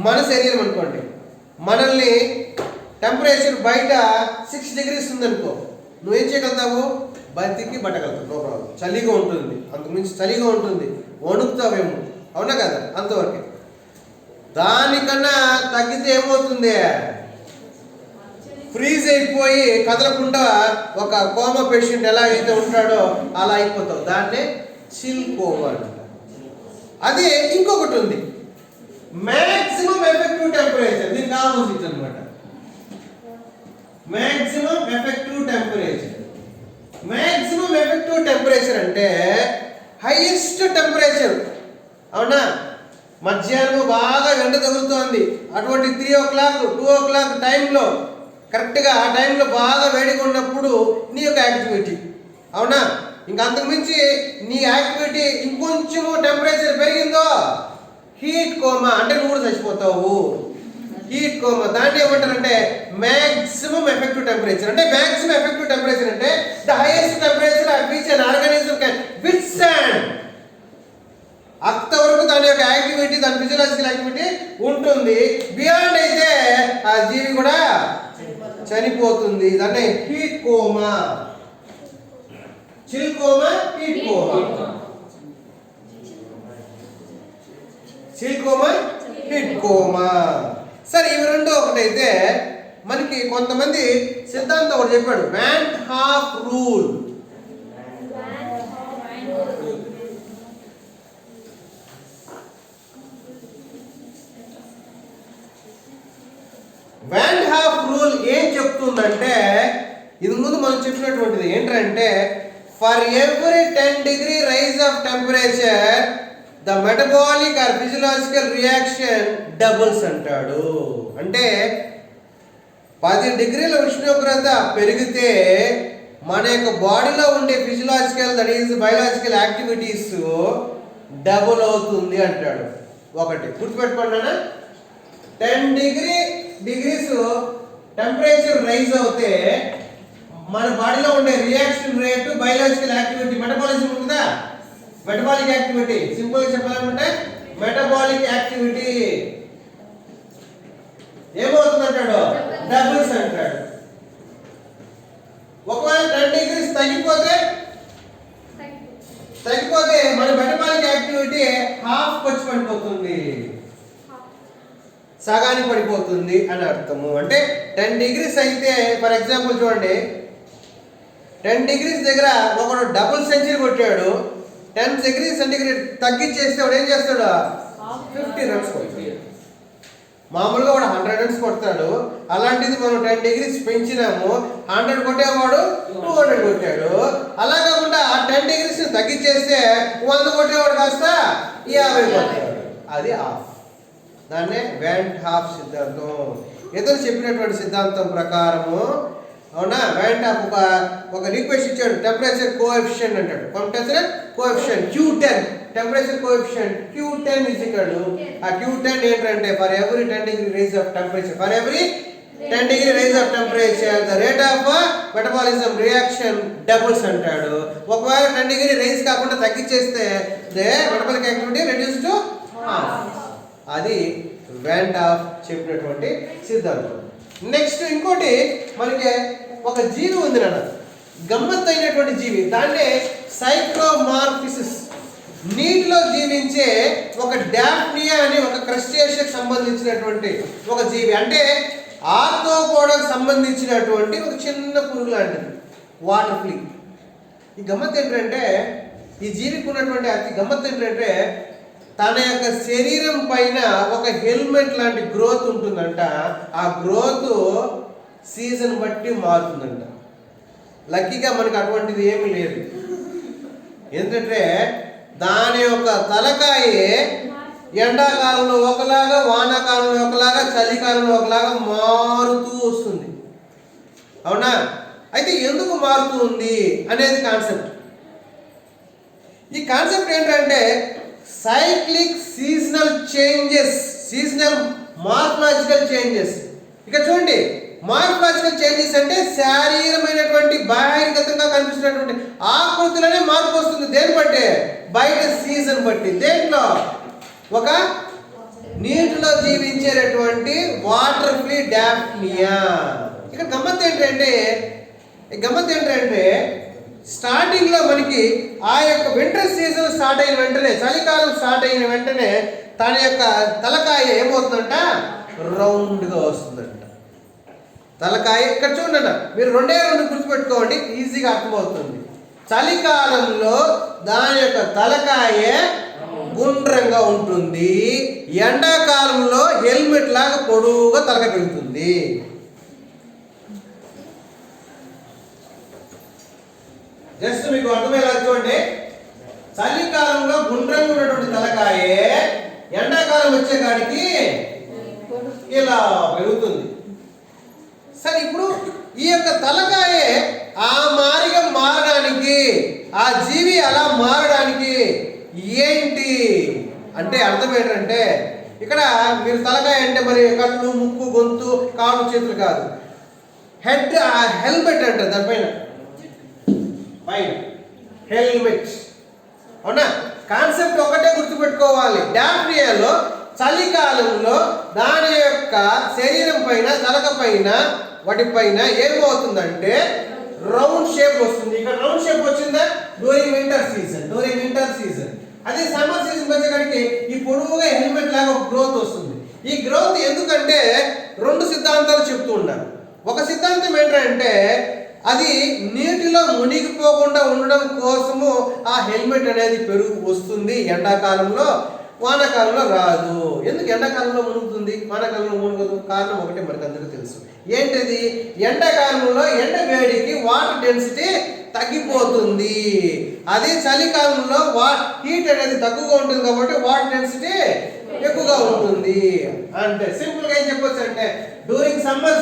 మన శరీరం అనుకోండి, మనల్ని టెంపరేచర్ బయట 6 degrees ఉందనుకో, నువ్వేం చేయగలుగుతావు? బతికి బట్టగలుగుతావు, నో ప్రాబ్లం. చలిగా ఉంటుంది, అంతకుమించి చలిగా ఉంటుంది, వణుకుతావేమో, అవునా కదా? అంతవరకే. దానికన్నా తగ్గితే ఏమవుతుంది? ఫ్రీజ్ అయిపోయి కదలకుండా ఒక కోమా పేషెంట్ ఎలా అయితే ఉంటాడో అలా అయిపోతావు. దాన్నే చిల్ కోమా అంట. అదే ఇంకొకటి ఉంది మ్యాక్సిమం ఎఫెక్టివ్ టెంపరేచర్, దీనికి ఆపోజిట్ అనమాట. మ్యాక్సిమం ఎఫెక్టివ్ టెంపరేచర్ అంటే హైయెస్ట్ టెంపరేచర్, అవునా? మధ్యాహ్నం బాగా ఎండ తగులుతోంది, అటువంటి 3 o'clock 2 o'clock టైంలో కరెక్ట్గా ఆ టైంలో బాగా వేడిగా ఉన్నప్పుడు నీ యొక్క యాక్టివిటీ, అవునా? ఇంకా అంతకు మించి నీ యాక్టివిటీ ఇంకొంచెము టెంపరేచర్ పెరిగిందో హీట్ కోమా, అంటే నువ్వు కూడా చచ్చిపోతావు. హీట్ కోమా దాన్ని ఏమంటారంటే మ్యాక్సిమం ఎఫెక్టివ్ టెంపరేచర్. అంటే మ్యాక్సిమం ఎఫెక్టివ్ టెంపరేచర్ అంటే the highest temperature at which an organism can withstand. అంతవరకు దాని యొక్క యాక్టివిటీ, దాని ఫిజియలాజికల్ యాక్టివిటీ ఉంటుంది. బియాండ్ అయితే ఆ జీవి కూడా చనిపోతుంది. దాన్ని heat coma, chill coma, heat coma. Chill coma, heat coma. సరే, ఇవి రెండు ఒకటైతే మనకి కొంతమంది సిద్ధాంతం ఒకటి చెప్పాడు, Van Hoff rule. Van Hoff rule ఏం చెప్తుందంటే, ఇది ముందు మనం చెప్పినటువంటిది ఏంటంటే, for every 10 degree rise of temperature the metabolic or physiological reaction doubles అంటాడు. అంటే 10 degrees ఉష్ణోగ్రత పెరిగితే మన యొక్క బాడీలో ఉండే physiological, that is biological activities double అవుతుంది అంటాడు. ఒకటి గుర్తుపెట్టుకోండి, 10 degrees టెంపరేచర్ రైజ్ అవుతే మన బాడీలో ఉండే reaction rate, biological activity, metabolism ఉంటుందా, మెటబాలిక్ యాక్టివిటీ, సింపుల్ గా చెప్పాలంటే మెటబాలిక్ యాక్టివిటీ ఏమవుతుంది అంటాడు, డబుల్స్ అంటాడు. ఒకవేళ 10 degrees తగ్గిపోతే మన మెటబాలిక్ యాక్టివిటీ హాఫ్ వచ్చి పడిపోతుంది, సగానికి పడిపోతుంది అని అర్థము. అంటే 10 degrees అయితే ఫర్ ఎగ్జాంపుల్ చూడండి, 10 degrees దగ్గర ఒకడు డబుల్ సెంచరీ కొట్టాడు, 10 degrees సెంటిగ్రేడ్ తగ్గించేస్తే వాడు ఏం చేస్తాడు, 50 runs కొడతాడు. మామూలుగా వాడు 100 runs కొడతాడు. అలాంటిది మనం 10 degrees పెంచినాము, 100 కొట్టేవాడు 200 కొట్టాడు. అలా కాకుండా ఆ 10 degrees తగ్గించేస్తే 100 కొట్టేవాడు కాస్త 50 కొట్టాడు. అది హాఫ్. దాన్నే వ్యాన్ హాఫ్ సిద్ధాంతం. ఇతను చెప్పినటువంటి సిద్ధాంతం ప్రకారము, అవునా, వ్యాన్ హాఫ్ ఒక రిక్వెస్ట్ ఇచ్చాడు, టెంపరేచర్ కోఎఫిషియంట్ అంటాడు. Temperature coefficient Q10, temperature coefficient Q10 is equal to, ఆ Q10 ఏంటంటే for every 10 degree rise of temperature, for every 10 degree rise of temperature the rate of metabolism reaction doubles అంటాడు. ఒకవేళ 10 degree rise కాకుండా తగ్గించేస్తే the metabolic activity reduce to half. అది Van Hoff చెప్పినటువంటి సిద్ధాంతం. Next ఇంకోటి మనకి ఒక జీవి ఉంది నాన్న, గమ్మత్తు అయినటువంటి జీవి, దాన్నే సైక్లోమార్ఫిసిస్. నీటిలో జీవించే ఒక డాఫ్నియా అని ఒక క్రస్టేషియన్కి సంబంధించినటువంటి ఒక జీవి. అంటే ఆర్థ్రోపోడాకు సంబంధించినటువంటి ఒక చిన్న పురుగు లాంటిది, వాటర్ ఫ్లీ. ఈ గమ్మత్తు ఏంటంటే, ఈ జీవికి ఉన్నటువంటి అతి గమ్మత్తు ఏంటంటే, తన యొక్క శరీరం పైన ఒక హెల్మెట్ లాంటి గ్రోత్ ఉంటుందంట. ఆ గ్రోత్ సీజన్ బట్టి మారుతుందంట. లక్కీగా మనకు అటువంటిది ఏమీ లేదు. ఎందుకంటే దాని యొక్క తలకాయే ఎండాకాలంలో ఒకలాగా, వానాకాలంలో ఒకలాగా, చలికాలంలో ఒకలాగా మారుతూ వస్తుంది. అవునా? అయితే ఎందుకు మారుతూ ఉంది అనేది కాన్సెప్ట్. ఈ కాన్సెప్ట్ ఏంటంటే cyclic seasonal changes, seasonal morphological changes. ఇక చూడండి, మార్ఫలాజికల్ చేంజెస్ అంటే శారీరమైనటువంటి బహిర్గతంగా కనిపిస్తున్నటువంటి ఆకృతిలోనే మార్పు వస్తుంది. దేని బట్టి? బయట సీజన్ బట్టి. దేంట్లో? ఒక నీటిలో జీవించేటటువంటి వాటర్ ఫ్లీ డాఫ్నియా. ఇక్కడ గమ్మత్ ఏంటంటే స్టార్టింగ్ లో మనకి ఆ యొక్క వింటర్ సీజన్ స్టార్ట్ అయిన వెంటనే, చలికాలం స్టార్ట్ అయిన వెంటనే తన యొక్క తలకాయ ఏమవుతుందంట, రౌండ్ గా వస్తుందంట. తలకాయ ఇక్కడ చూడండి, మీరు రెండే గుర్తుపెట్టుకోండి, ఈజీగా అర్థమవుతుంది. చలికాలంలో దాని యొక్క తలకాయ గుండ్రంగా ఉంటుంది, ఎండాకాలంలో హెల్మెట్ లాగా పొడవుగా తలకాయ పెరుగుతుంది. జస్ట్ మీకు అర్థమయ్యేలా చూడండి, చలికాలంలో గుండ్రంగా ఉన్నటువంటి తలకాయే ఎండాకాలం వచ్చే కాడికి ఇలా పెరుగుతుంది. సరే, ఇప్పుడు ఈ యొక్క తలకాయే ఆ మారిగా మారడానికి ఆ జీవి అలా మారడానికి ఏంటి అంటే అర్థం ఏంటంటే, ఇక్కడ మీరు తలకాయ అంటే మరి కళ్ళు, ముక్కు, గొంతు, కాళ్ళు, చేతులు కాదు, హెడ్, హెల్మెట్ అంటారు దానిపైన, పైన హెల్మెట్. అవునా? కాన్సెప్ట్ ఒకటే గుర్తుపెట్టుకోవాలి. డాఫ్నియాలో చలికాలంలో దాని యొక్క శరీరం పైన, తలక పైన, వాటిపైన ఏమవుతుందంటే రౌండ్ షేప్ వస్తుంది. ఇక్కడ రౌండ్ షేప్ వచ్చిందా డ్యూరింగ్ వింటర్ సీజన్. అదే సమ్మర్ సీజన్ వచ్చేసరికి ఈ పొడవుగా హెల్మెట్ లాగా ఒక గ్రోత్ వస్తుంది. ఈ గ్రోత్ ఎందుకంటే రెండు సిద్ధాంతాలు చెప్తూ ఉన్నారు. ఒక సిద్ధాంతం ఏంటంటే అది నీటిలో మునిగిపోకుండా ఉండడం కోసము ఆ హెల్మెట్ అనేది పెరుగు వస్తుంది ఎండాకాలంలో, వానాకాలంలో రాదు. ఎందుకు ఎండాకాలంలో మునుగుతుంది, వానాకాలంలో మునుగదు? కారణం ఒకటే మనకు అందరికీ తెలుసు. ఏంటిది? ఎండాకాలంలో ఎండ వేడికి వాటర్ డెన్సిటీ తగ్గిపోతుంది. అదే చలికాలంలో హీట్ అనేది తక్కువగా ఉంటుంది కాబట్టి వాటర్ డెన్సిటీ ఎక్కువగా ఉంటుంది. అంటే సింపుల్ గా ఏం చెప్పొచ్చు అంటే during summer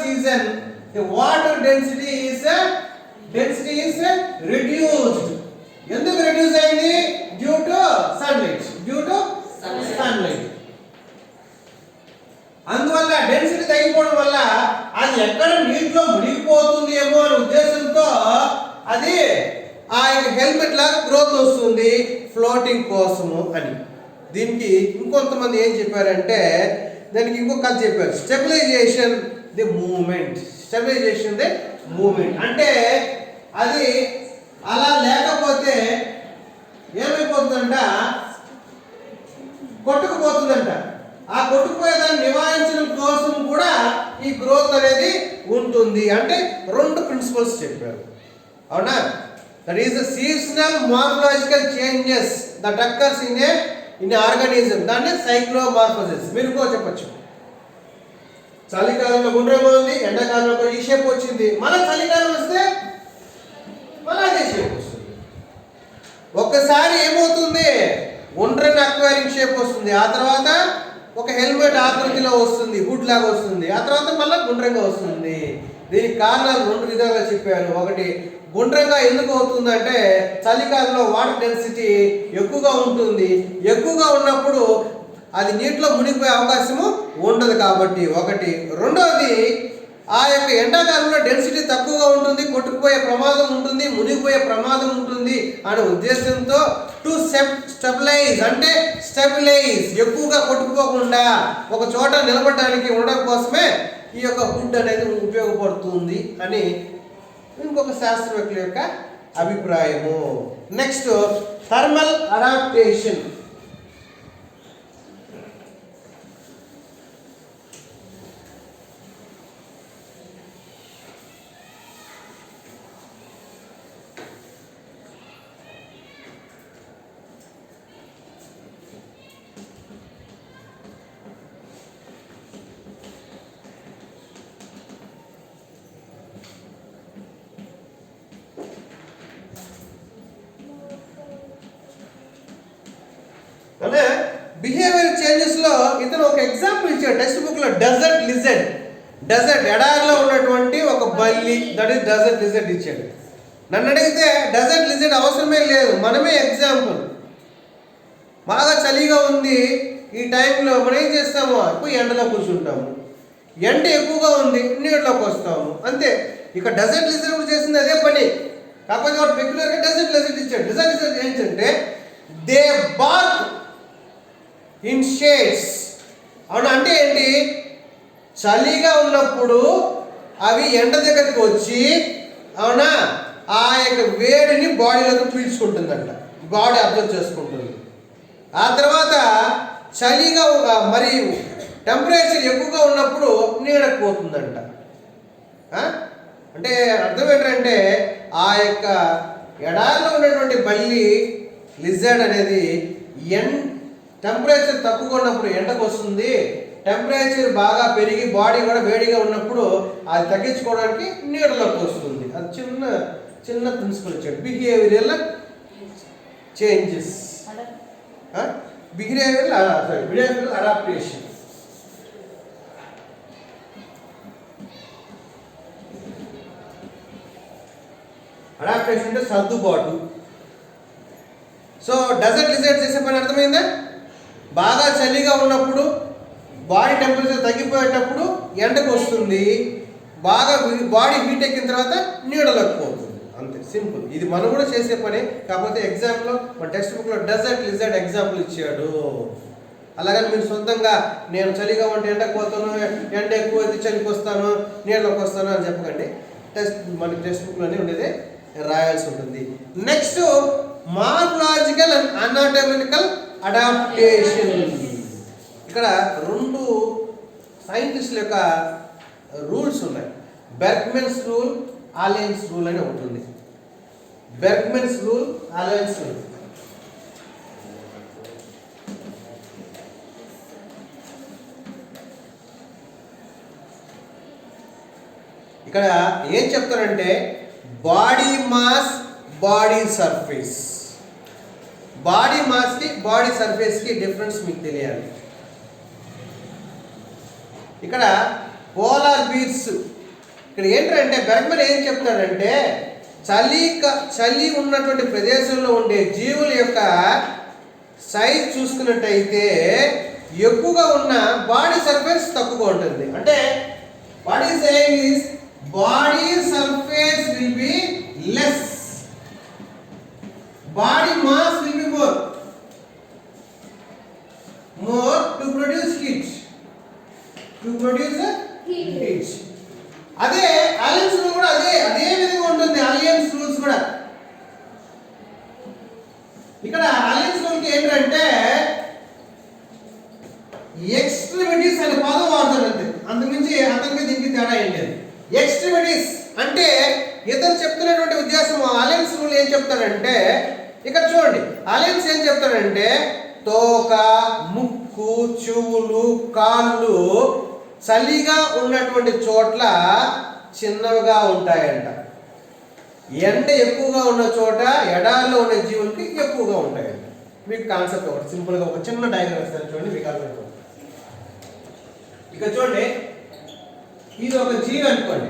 season the water density is reduced. ఎందుకు రెడ్యూస్ అయింది? Due to sunlight. అందువల్ల డెన్సిటీ తగ్గిపోవడం వల్ల అది ఎక్కడ నీటిలో మునిగిపోతుంది ఏమో అనే ఉద్దేశంతో అది ఆ హెల్మెట్ లాగా గ్రోత్ వస్తుంది ఫ్లోటింగ్ కోసము అని. దీనికి ఇంకొంతమంది ఏం చెప్పారంటే, దానికి ఇంకొక కథ చెప్పారు, స్టెబిలైజేషన్ ది మూమెంట్ అంటే అది అలా లేకపోతే ఏమైపోతుందంట, కొట్టుకుపోతుందంట. ఆ కొట్టుకుపోయేదాన్ని నివారించడం కోసం కూడా ఈ గ్రోత్ అనేది ఉంటుంది. అంటే రెండు ప్రిన్సిపల్స్ చెప్పారు. అవునా? That is the seasonal morphological changes that occurs in organism. దాన్ని సైక్లోమార్ఫోసిస్. మీరు కూడా చెప్పచ్చు. చలికాలంలో గుండ్రంగా ఉంది, ఎండాకాలంలో ఈ షేప్ వచ్చింది, మళ్ళీ చలికాలం వస్తే మళ్ళీ అదే షేప్ వస్తుంది. ఒక్కసారి ఏమవుతుంది, గుండ్రంగా అక్వైరింగ్ షేప్ వస్తుంది, ఆ తర్వాత ఒక హెల్మెట్ ఆకృతిలో వస్తుంది, హుడ్ లాగా వస్తుంది, ఆ తర్వాత మళ్ళీ గుండ్రంగా వస్తుంది. దీనికి కారణాలు రెండు విధాలుగా చెప్పారు. ఒకటి, గుండ్రంగా ఎందుకు అవుతుందంటే చలికాలంలో వాటర్ డెన్సిటీ ఎక్కువగా ఉంటుంది, ఎక్కువగా ఉన్నప్పుడు అది నీటిలో మునిగిపోయే అవకాశము ఉండదు కాబట్టి ఒకటి. రెండవది, ఆ యొక్క ఎండాకాలంలో డెన్సిటీ తక్కువగా ఉంటుంది, కొట్టుకుపోయే ప్రమాదం ఉంటుంది, మునిగిపోయే ప్రమాదం ఉంటుంది అనే ఉద్దేశంతో టు స్టెబిలైజ్ అంటే ఎక్కువగా కొట్టుకుపోకుండా ఒక చోట నిలబడడానికి ఉండడం కోసమే ఈ యొక్క హుడ్ అనేది ఉపయోగపడుతుంది అని ఇంకొక శాస్త్రవేత్తల యొక్క అభిప్రాయము. Next, thermal adaptation. అంటే బిహేవియర్ చేంజెస్ లో ఇతను ఒక ఎగ్జాంపుల్ ఇచ్చాడు టెక్స్ట్ బుక్ లో. డెజర్ట్ ఎడారిలో ఉన్నటువంటి ఒక బల్లి, దట్ ఈస్ డెజర్ట్ లిజర్డ్ ఇచ్చాడు. నన్ను అడిగితే డెజర్ట్ లిజర్డ్ అవసరమే లేదు, మనమే ఎగ్జాంపుల్. బాగా చలిగా ఉంది, ఈ టైంలో మనం ఏం చేస్తాము, పోయి ఎండలో కూర్చుంటాము. ఎండ ఎక్కువగా ఉంది, నీళ్ళలోకి వస్తాము, అంతే. ఇక డెజర్ట్ లిజర్డ్ కూడా చేసింది అదే పని, కాకపోతే వాడు పెక్యులర్గా డెజర్ట్ లిజర్డ్ ఇచ్చాడు. డెజర్ట్ లిజర్డ్ ఏంటంటే దే బాత్ ఇన్ షేడ్స్. అవునా? అంటే ఏంటి, చలిగా ఉన్నప్పుడు అవి ఎండ దగ్గరికి వచ్చి, అవునా, ఆ యొక్క వేడిని బాడీలోకి పీల్చుకుంటుందంట, బాడీ అబ్జర్వ్ చేసుకుంటుంది. ఆ తర్వాత చలిగా మరి టెంపరేచర్ ఎక్కువగా ఉన్నప్పుడు నీడకు పోతుందంట. అంటే అర్థం ఏంటంటే ఆ యొక్క ఎడారిలో ఉన్నటువంటి బల్లి లిజర్డ్ అనేది టెంపరేచర్ తక్కువగా ఉన్నప్పుడు ఎండకు వస్తుంది, టెంపరేచర్ బాగా పెరిగి బాడీ కూడా వేడిగా ఉన్నప్పుడు అది తగ్గించుకోవడానికి నీడలోకి వస్తుంది. అది చిన్న ప్రిన్సిపల్ ఇచ్చాడు. Behavioural changes, behavioural adaptation. Adaptation అంటే సర్దుబాటు. సో డెజర్ట్ లిజర్డ్ చేసే పని అర్థమైందా? బాగా చలిగా ఉన్నప్పుడు బాడీ టెంపరేచర్ తగ్గిపోయేటప్పుడు ఎండకు వస్తుంది, బాగా బాడీ హీట్ ఎక్కిన తర్వాత నీడలోకి పోతుంది, అంతే సింపుల్. ఇది మనం కూడా చేసే పని, కాకపోతే ఎగ్జాంపుల్లో మన టెక్స్ట్ బుక్లో డెజర్ట్ లిజర్డ్ ఎగ్జాంపుల్ ఇచ్చాడు. అలాగని మీరు సొంతంగా నేను చలిగా ఉంటే ఎండకు పోతాను, ఎండ ఎక్కువ అయితే చలికి వస్తాను, నీళ్ళకి వస్తాను అని చెప్పకండి. మనకి టెక్స్ట్ బుక్లోనే ఉండేది రాయాల్సి ఉంటుంది. Next morphological and anatomical adaptation. ఇక్కడ 2 సైంటిస్టుల యొక్క రూల్స్ ఉన్నాయి. బెర్గ్మెన్స్ రూల్, ఆలియన్స్ రూల్ అని ఉంటుంది. Bergmann's rule, Allen's rule. ఇక్కడ ఏం చెప్తారంటే body mass, body surface. Body మాస్కి బాడీ సర్ఫేస్కి డిఫరెన్స్ మీకు తెలియాలి. ఇక్కడ పోలార్ బీర్స్, ఇక్కడ ఏంటంటే బెర్గ్మన్ ఏం చెప్తాడంటే చలి ఉన్నటువంటి ప్రదేశంలో ఉండే జీవుల యొక్క సైజ్ చూసుకున్నట్టయితే ఎక్కువగా ఉన్న బాడీ సర్ఫేస్ తక్కువగా ఉంటుంది. అంటే what is saying is body surface will be less, body mass will be more to produce heat, heat. అదే అలియన్స్ రూల్ కూడా అదే విధంగా ఉంటుంది. అలియన్స్ రూల్స్ కూడా ఇక్కడ అలియన్స్ రూల్కి ఏంటంటే ఎక్స్ట్రిమిటీస్ అనే పదం వాడతారు అంతే, అంతకుమించి అతనికి దీనికి తేడా ఏం లేదు. ఎక్స్ట్రిమిటీస్ అంటే ఇతను చెప్తున్నటువంటి ఉద్దేశం. అలియన్స్ రూల్ ఏం చెప్తాడంటే ఇక్కడ చూడండి, అలియన్స్ ఏం చెప్తాడంటే తోక, ముక్కు, చెవులు, కాళ్ళు చలిగా ఉన్నటువంటి చోట్ల చిన్నవిగా ఉంటాయంట. ఎండ ఎక్కువగా ఉన్న చోట ఎడారిలో ఉన్న జీవులకి ఎక్కువగా ఉంటాయంట. మీకు కాన్సెప్ట్ ఒకటి సింపుల్గా ఒక చిన్న డయాగ్రామ్ ఇస్తాను చూడండి, మీకు అర్థమైపోతుంది. ఇక చూడండి, ఇది ఒక జీవి అనుకోండి,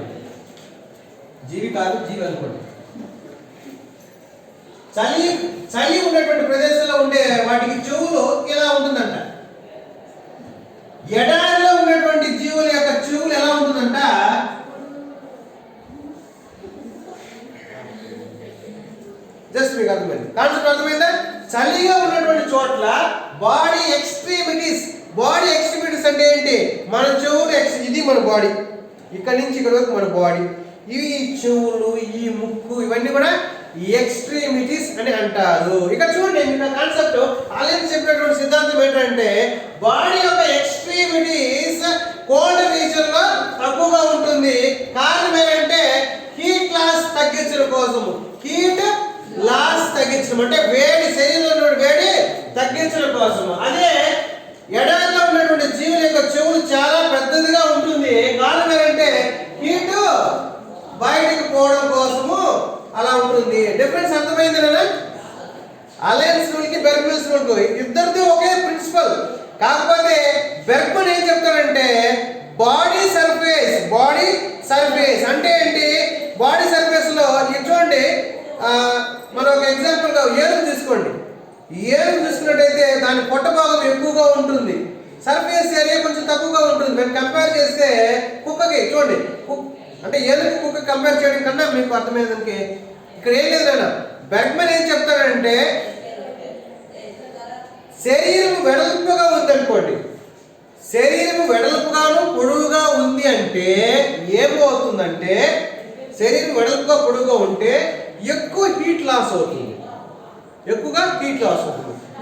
జీవి కాదు జీవి అనుకోండి. చలి ఉన్నటువంటి ప్రదేశంలో ఉండే వాటికి చెవులు ఎలా ఉంటుందంట. ఎడారిలో ఉన్నటువంటి జీవుల యొక్క చెవులు ఎలా ఉంటుందంట, జస్ట్ మీకు అర్థమైంది, కాన్సెప్ట్ అర్థమైందా? చలిగా ఉన్నటువంటి చోట్ల బాడీ ఎక్స్ట్రీమిటీస్ అంటే ఏంటి? మన చెవులు, ఇది మన బాడీ, ఇక్కడ నుంచి ఇక్కడ వరకు మన బాడీ, ఈ చెవులు, ఈ ముక్కు, ఇవన్నీ కూడా ఎక్స్ట్రీమిటీస్ అని అంటారు. ఇక్కడ చూడండి, మీకు కాన్సెప్ట్ అలియన్స్ చెప్పినటువంటి సిద్ధాంతం ఏంటంటే బాడీ యొక్క ఎక్స్ట్రీమిటీస్ కోల్డ్ రీజన్ లో తక్కువగా ఉంటుంది. కారణం ఏంటంటే హీట్ లాస్ తగ్గించడం కోసము, హీట్ లాస్ తగ్గించడం అంటే వేడి, శరీరంలో వేడి తగ్గించడం కోసము. అదే ఎడారిలో ఉన్నటువంటి జీవుల యొక్క చెవులు చాలా పెద్దదిగా ఉంటుంది. కారణం ఏంటంటే హీట్ బయటకు పోవడం కోసము అలా ఉంటుంది. డిఫరెన్స్ అర్థమైంది కదా? అలయన్స్ రూల్కి బెర్గ్మెన్స్ రూల్కి ఇద్దరిది ఒకే ప్రిన్సిపల్. కాకపోతే బెర్గ్మన్ ఏం చెప్తాడంటే బాడీ సర్ఫేస్ అంటే ఏంటి? బాడీ సర్ఫేస్ లో చూడండి, మనం ఒక ఎగ్జాంపుల్ గా ఏనుగు తీసుకోండి. ఏనుగు తీసుకున్నట్టయితే దాని పొట్ట భాగం ఎక్కువగా ఉంటుంది, సర్ఫేస్ ఏరియా కొంచెం తక్కువగా ఉంటుంది. మేము కంపేర్ చేస్తే కుక్కకి చూడండి, అంటే ఏనుగు కుక్క కంపేర్ చేయడం కన్నా మీకు అర్థమైందానికి ఇక్కడ ఏం లేదు నాన్న. బెర్గ్మన్ ఏం చెప్తాడంటే శరీరం వెడల్పుగా ఉందనుకోండి, శరీరం వెడల్పుగాను పొడవుగా ఉంది అంటే ఏమవుతుందంటే శరీరం వెడల్పుగా పొడవుగా ఉంటే ఎక్కువగా హీట్ లాస్ అవుతుంది.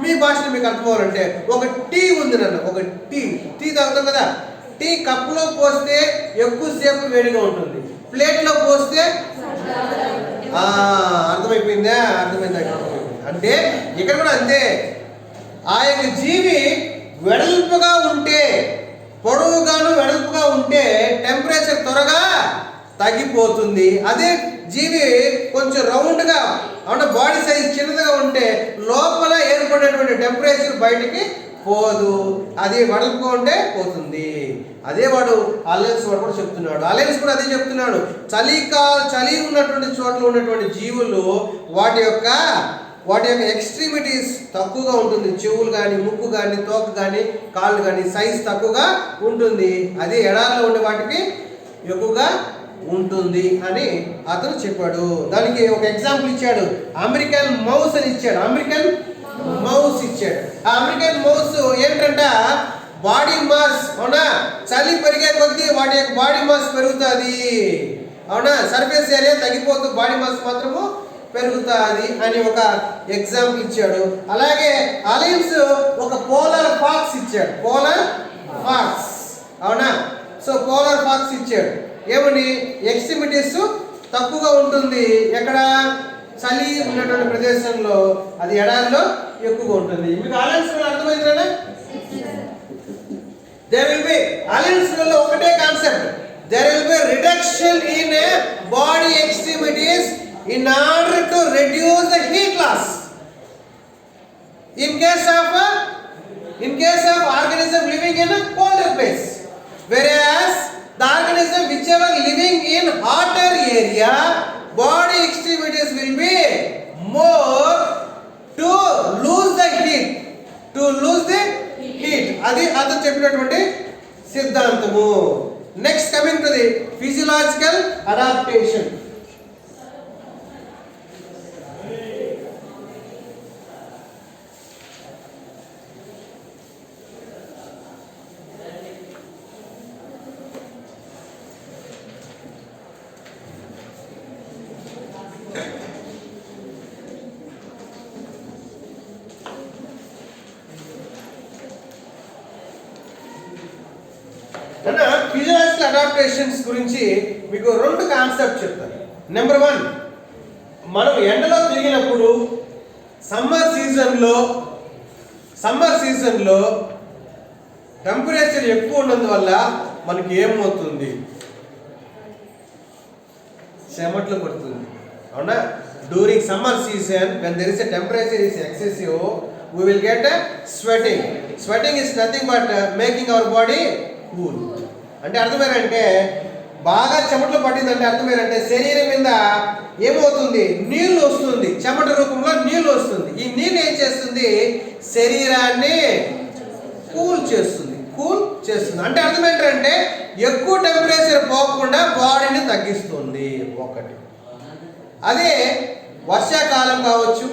మీ భాషలో మీకు అర్థం అవ్వాలంటే ఒక టీ ఉంది నాన్న, ఒక టీ తాగుతాం కదా, టీ కప్పులో పోస్తే ఎక్కువసేపు వేడిగా ఉంటుంది, ప్లేట్లో పోస్తే అర్థమైందా? అంటే ఇక్కడ కూడా అంతే. ఆ యొక్క జీవి వెడల్పుగా ఉంటే, పొడవుగాను వెడల్పుగా ఉంటే టెంపరేచర్ త్వరగా తగ్గిపోతుంది. అదే జీవి కొంచెం రౌండ్గా అంటే బాడీ సైజ్ చిన్నదిగా ఉంటే లోపల ఏర్పడినటువంటి టెంపరేచర్ బయటికి పోదు, అది వెడల్పుగా ఉంటే పోతుంది. అదే వాడు అలయన్స్ వాడు కూడా చెప్తున్నాడు. అలయన్స్ కూడా అదే చెప్తున్నాడు. చలి ఉన్నటువంటి చోట్ల ఉన్నటువంటి జీవులు వాటి యొక్క ఎక్స్ట్రీమిటీస్ తక్కువగా ఉంటుంది. చెవులు కానీ, ముక్కు కానీ, తోక కానీ, కాళ్ళు కానీ సైజ్ తక్కువగా ఉంటుంది. అదే ఎడారిలో ఉండే వాటికి ఎక్కువగా ఉంటుంది అని అతను చెప్పాడు. దానికి ఒక ఎగ్జాంపుల్ ఇచ్చాడు. అమెరికన్ మౌస్ అని ఇచ్చాడు. అమెరికన్ మౌస్ ఇచ్చాడు. ఆ అమెరికన్ మౌస్ ఏంటంటే బాడీ మాస్, అవునా, చలి పెరిగే కొద్దీ వాటి యొక్క బాడీ మాస్ పెరుగుతుంది, అవునా, సర్ఫేస్ ఏరియా తగ్గిపోతూ బాడీ మాస్ మాత్రము పెరుగుతుంది అని ఒక ఎగ్జాంపుల్ ఇచ్చాడు. అలాగే అలయన్స్ ఒక పోలార్ ఫాక్స్ ఇచ్చాడు. పోలార్ ఫాక్స్, అవునా. సో పోలార్ ఫాక్స్ ఇచ్చాడు. ఏమని? ఎక్స్ట్రిమిటీస్ తక్కువగా ఉంటుంది. ఎక్కడ? చలి ఉన్నటువంటి ప్రదేశంలో, అది ఎడారిలో ఎక్కువగా ఉంటుంది. మీకు అలయన్స్ అర్థమైందా? There will be alliance లో ఒకటే concept. There will be reduction in a body extremities in order to reduce the heat loss. In case of organism living in a colder place, whereas the organism whichever living in hotter area, body extremities will be more to lose the heat. అది అతను చెప్పినటువంటి సిద్ధాంతము. Next coming to the physiological adaptation. Physiological adaptations గురించి మీకు 2 concept చెప్తాను. Number 1, మనం ఎండలో తిరిగినప్పుడు సమ్మర్ సీజన్లో టెంపరేచర్ ఎక్కువ ఉన్నందువల్ల మనకి ఏమవుతుంది? చెమట్లు పడుతుంది, అవునా. During summer season when there is a temperature is excessive, we will get a sweating is nothing but making our body cool. అంటే అర్థమేనంటే బాగా చెమటలు పట్టిందంటే అర్థమేనంటే శరీరం మీద ఏమవుతుంది? నీళ్లు వస్తుంది, చెమట రూపంలో నీళ్లు వస్తుంది. ఈ నీళ్ళు ఏం చేస్తుంది? శరీరాన్ని కూల్ చేస్తుంది. అంటే అర్థం ఏంటంటే ఎక్కువ టెంపరేచర్ పోకుండా బాడీని తగ్గిస్తుంది ఒకటి. అదే వర్షాకాలం కావచ్చు,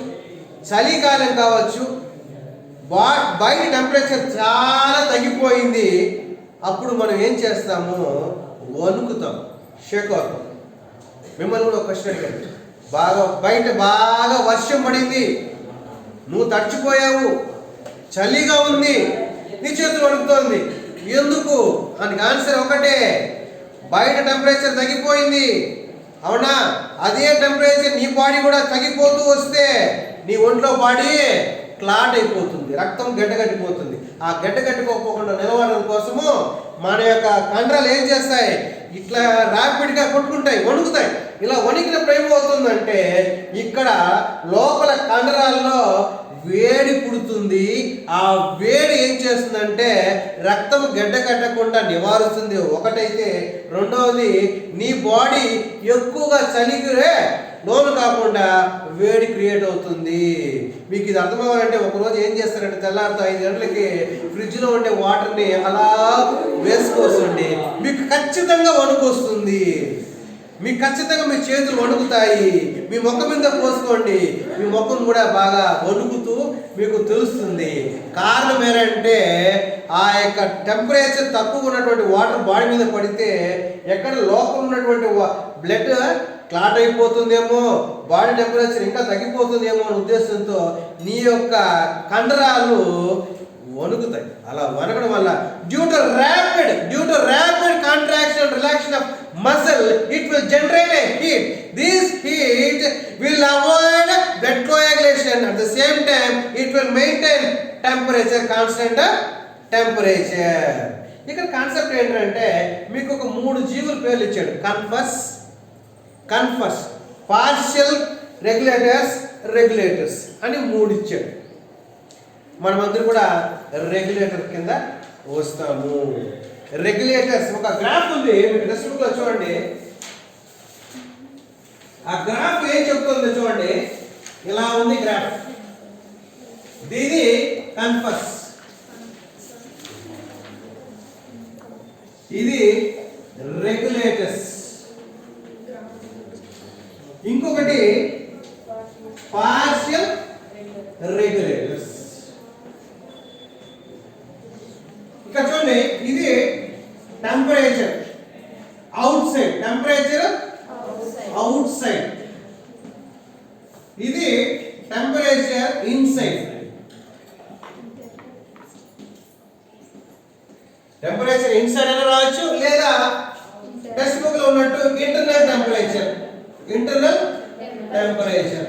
చలికాలం కావచ్చు, బయట టెంపరేచర్ చాలా తగ్గిపోయింది, అప్పుడు మనం ఏం చేస్తాము? వణుకుతాం, షేక్ అవుతాం. మిమ్మల్ని కూడా ఒక క్వశ్చన్ అడిగాను. బయట బాగా వర్షం పడింది, నువ్వు తడిచిపోయావు, చలిగా ఉంది, నీ చేతులు వణుకుతోంది, ఎందుకు? దానికి ఆన్సర్ ఒకటే, బయట టెంపరేచర్ తగ్గిపోయింది, అవునా. అదే టెంపరేచర్ నీ బాడీ కూడా తగ్గిపోతూ వస్తే నీ ఒంట్లో బాడీ క్లాట్ అయిపోతుంది, రక్తం గడ్డగట్టిపోతుంది. ఆ గడ్డగట్టిపోకుండా నిలవడం కోసము మన యొక్క కండరాలు ఏం చేస్తాయి? ఇట్లా ర్యాపిడ్గా కొట్టుకుంటాయి, వణుకుతాయి. ఇలా వణికినప్పుడు ఏమవుతుందంటే ఇక్కడ లోపల కండరాల్లో వేడి పుడుతుంది. ఆ వేడి ఏం చేస్తుందంటే రక్తం గడ్డ కట్టకుండా నివారిస్తుంది ఒకటైతే. రెండవది, నీ బాడీ ఎక్కువగా చలికి లోను కాకుండా వేడి క్రియేట్ అవుతుంది. మీకు ఇది అర్థమవ్వాలంటే ఒకరోజు ఏం చేస్తారంటే తెల్లారితో 5 గంటలకి ఫ్రిడ్జ్లో ఉండే వాటర్ని అలా వేసుకోవచ్చండి. మీకు ఖచ్చితంగా వణుకొస్తుంది, మీకు ఖచ్చితంగా మీ చేతులు వణుకుతాయి. మీ ముఖం మీద పోసుకోండి, మీ ముఖం కూడా బాగా వణుకుతూ మీకు తెలుస్తుంది. కారణం ఏంటంటే ఆ యొక్క టెంపరేచర్ తక్కువ ఉన్నటువంటి వాటర్ బాడీ మీద పడితే ఎక్కడ లోపల ఉన్నటువంటి బ్లడ్ క్లాట్ అయిపోతుందేమో, బాడీ టెంపరేచర్ ఇంకా తగ్గిపోతుందేమో అనే ఉద్దేశంతో నీ యొక్క కండరాలు వణుకుతాయి. అలా వణకడం వల్ల due to rapid contraction and relaxation of muscle, it will generate a heat. This heat will avoid blood coagulation. At the same time, it will maintain temperature, constant temperature. ఇక్కడ concept ఏంటంటే మీకు ఒక 3 జీవుల పేర్లు ఇచ్చాడు. కన్ఫర్స్, పార్షియల్ రెగ్యులేటర్స్ అని 3 ఇచ్చాడు. మనమందరూ కూడా రెగ్యులేటర్ కింద వస్తాము. రెగ్యులేటర్స్. ఒక గ్రాఫ్ ఉంది మీకు టెక్స్ట్ బుక్ లో చూడండి. ఆ గ్రాఫ్ ఏం చెప్తుందో చూడండి. ఇలా ఉంది గ్రాఫ్. ఇది కన్ఫర్స్, ఇది రెగ్యులేటర్స్, ఇంకొకటి పార్షియల్ రెగ్యులేటర్స్. ఇక్కడ చూడండి, ఇది temperature out side, temperature out side, ఇది టెంపరేచర్ ఇన్సైడ్. టెంపరేచర్ ఇన్సైడ్ అని రావచ్చు, లేదా టెక్స్ట్ బుక్ లో ఉన్నట్టు ఇంటర్నల్ టెంపరేచర్, ఇంటర్నల్ టెంపరేచర్.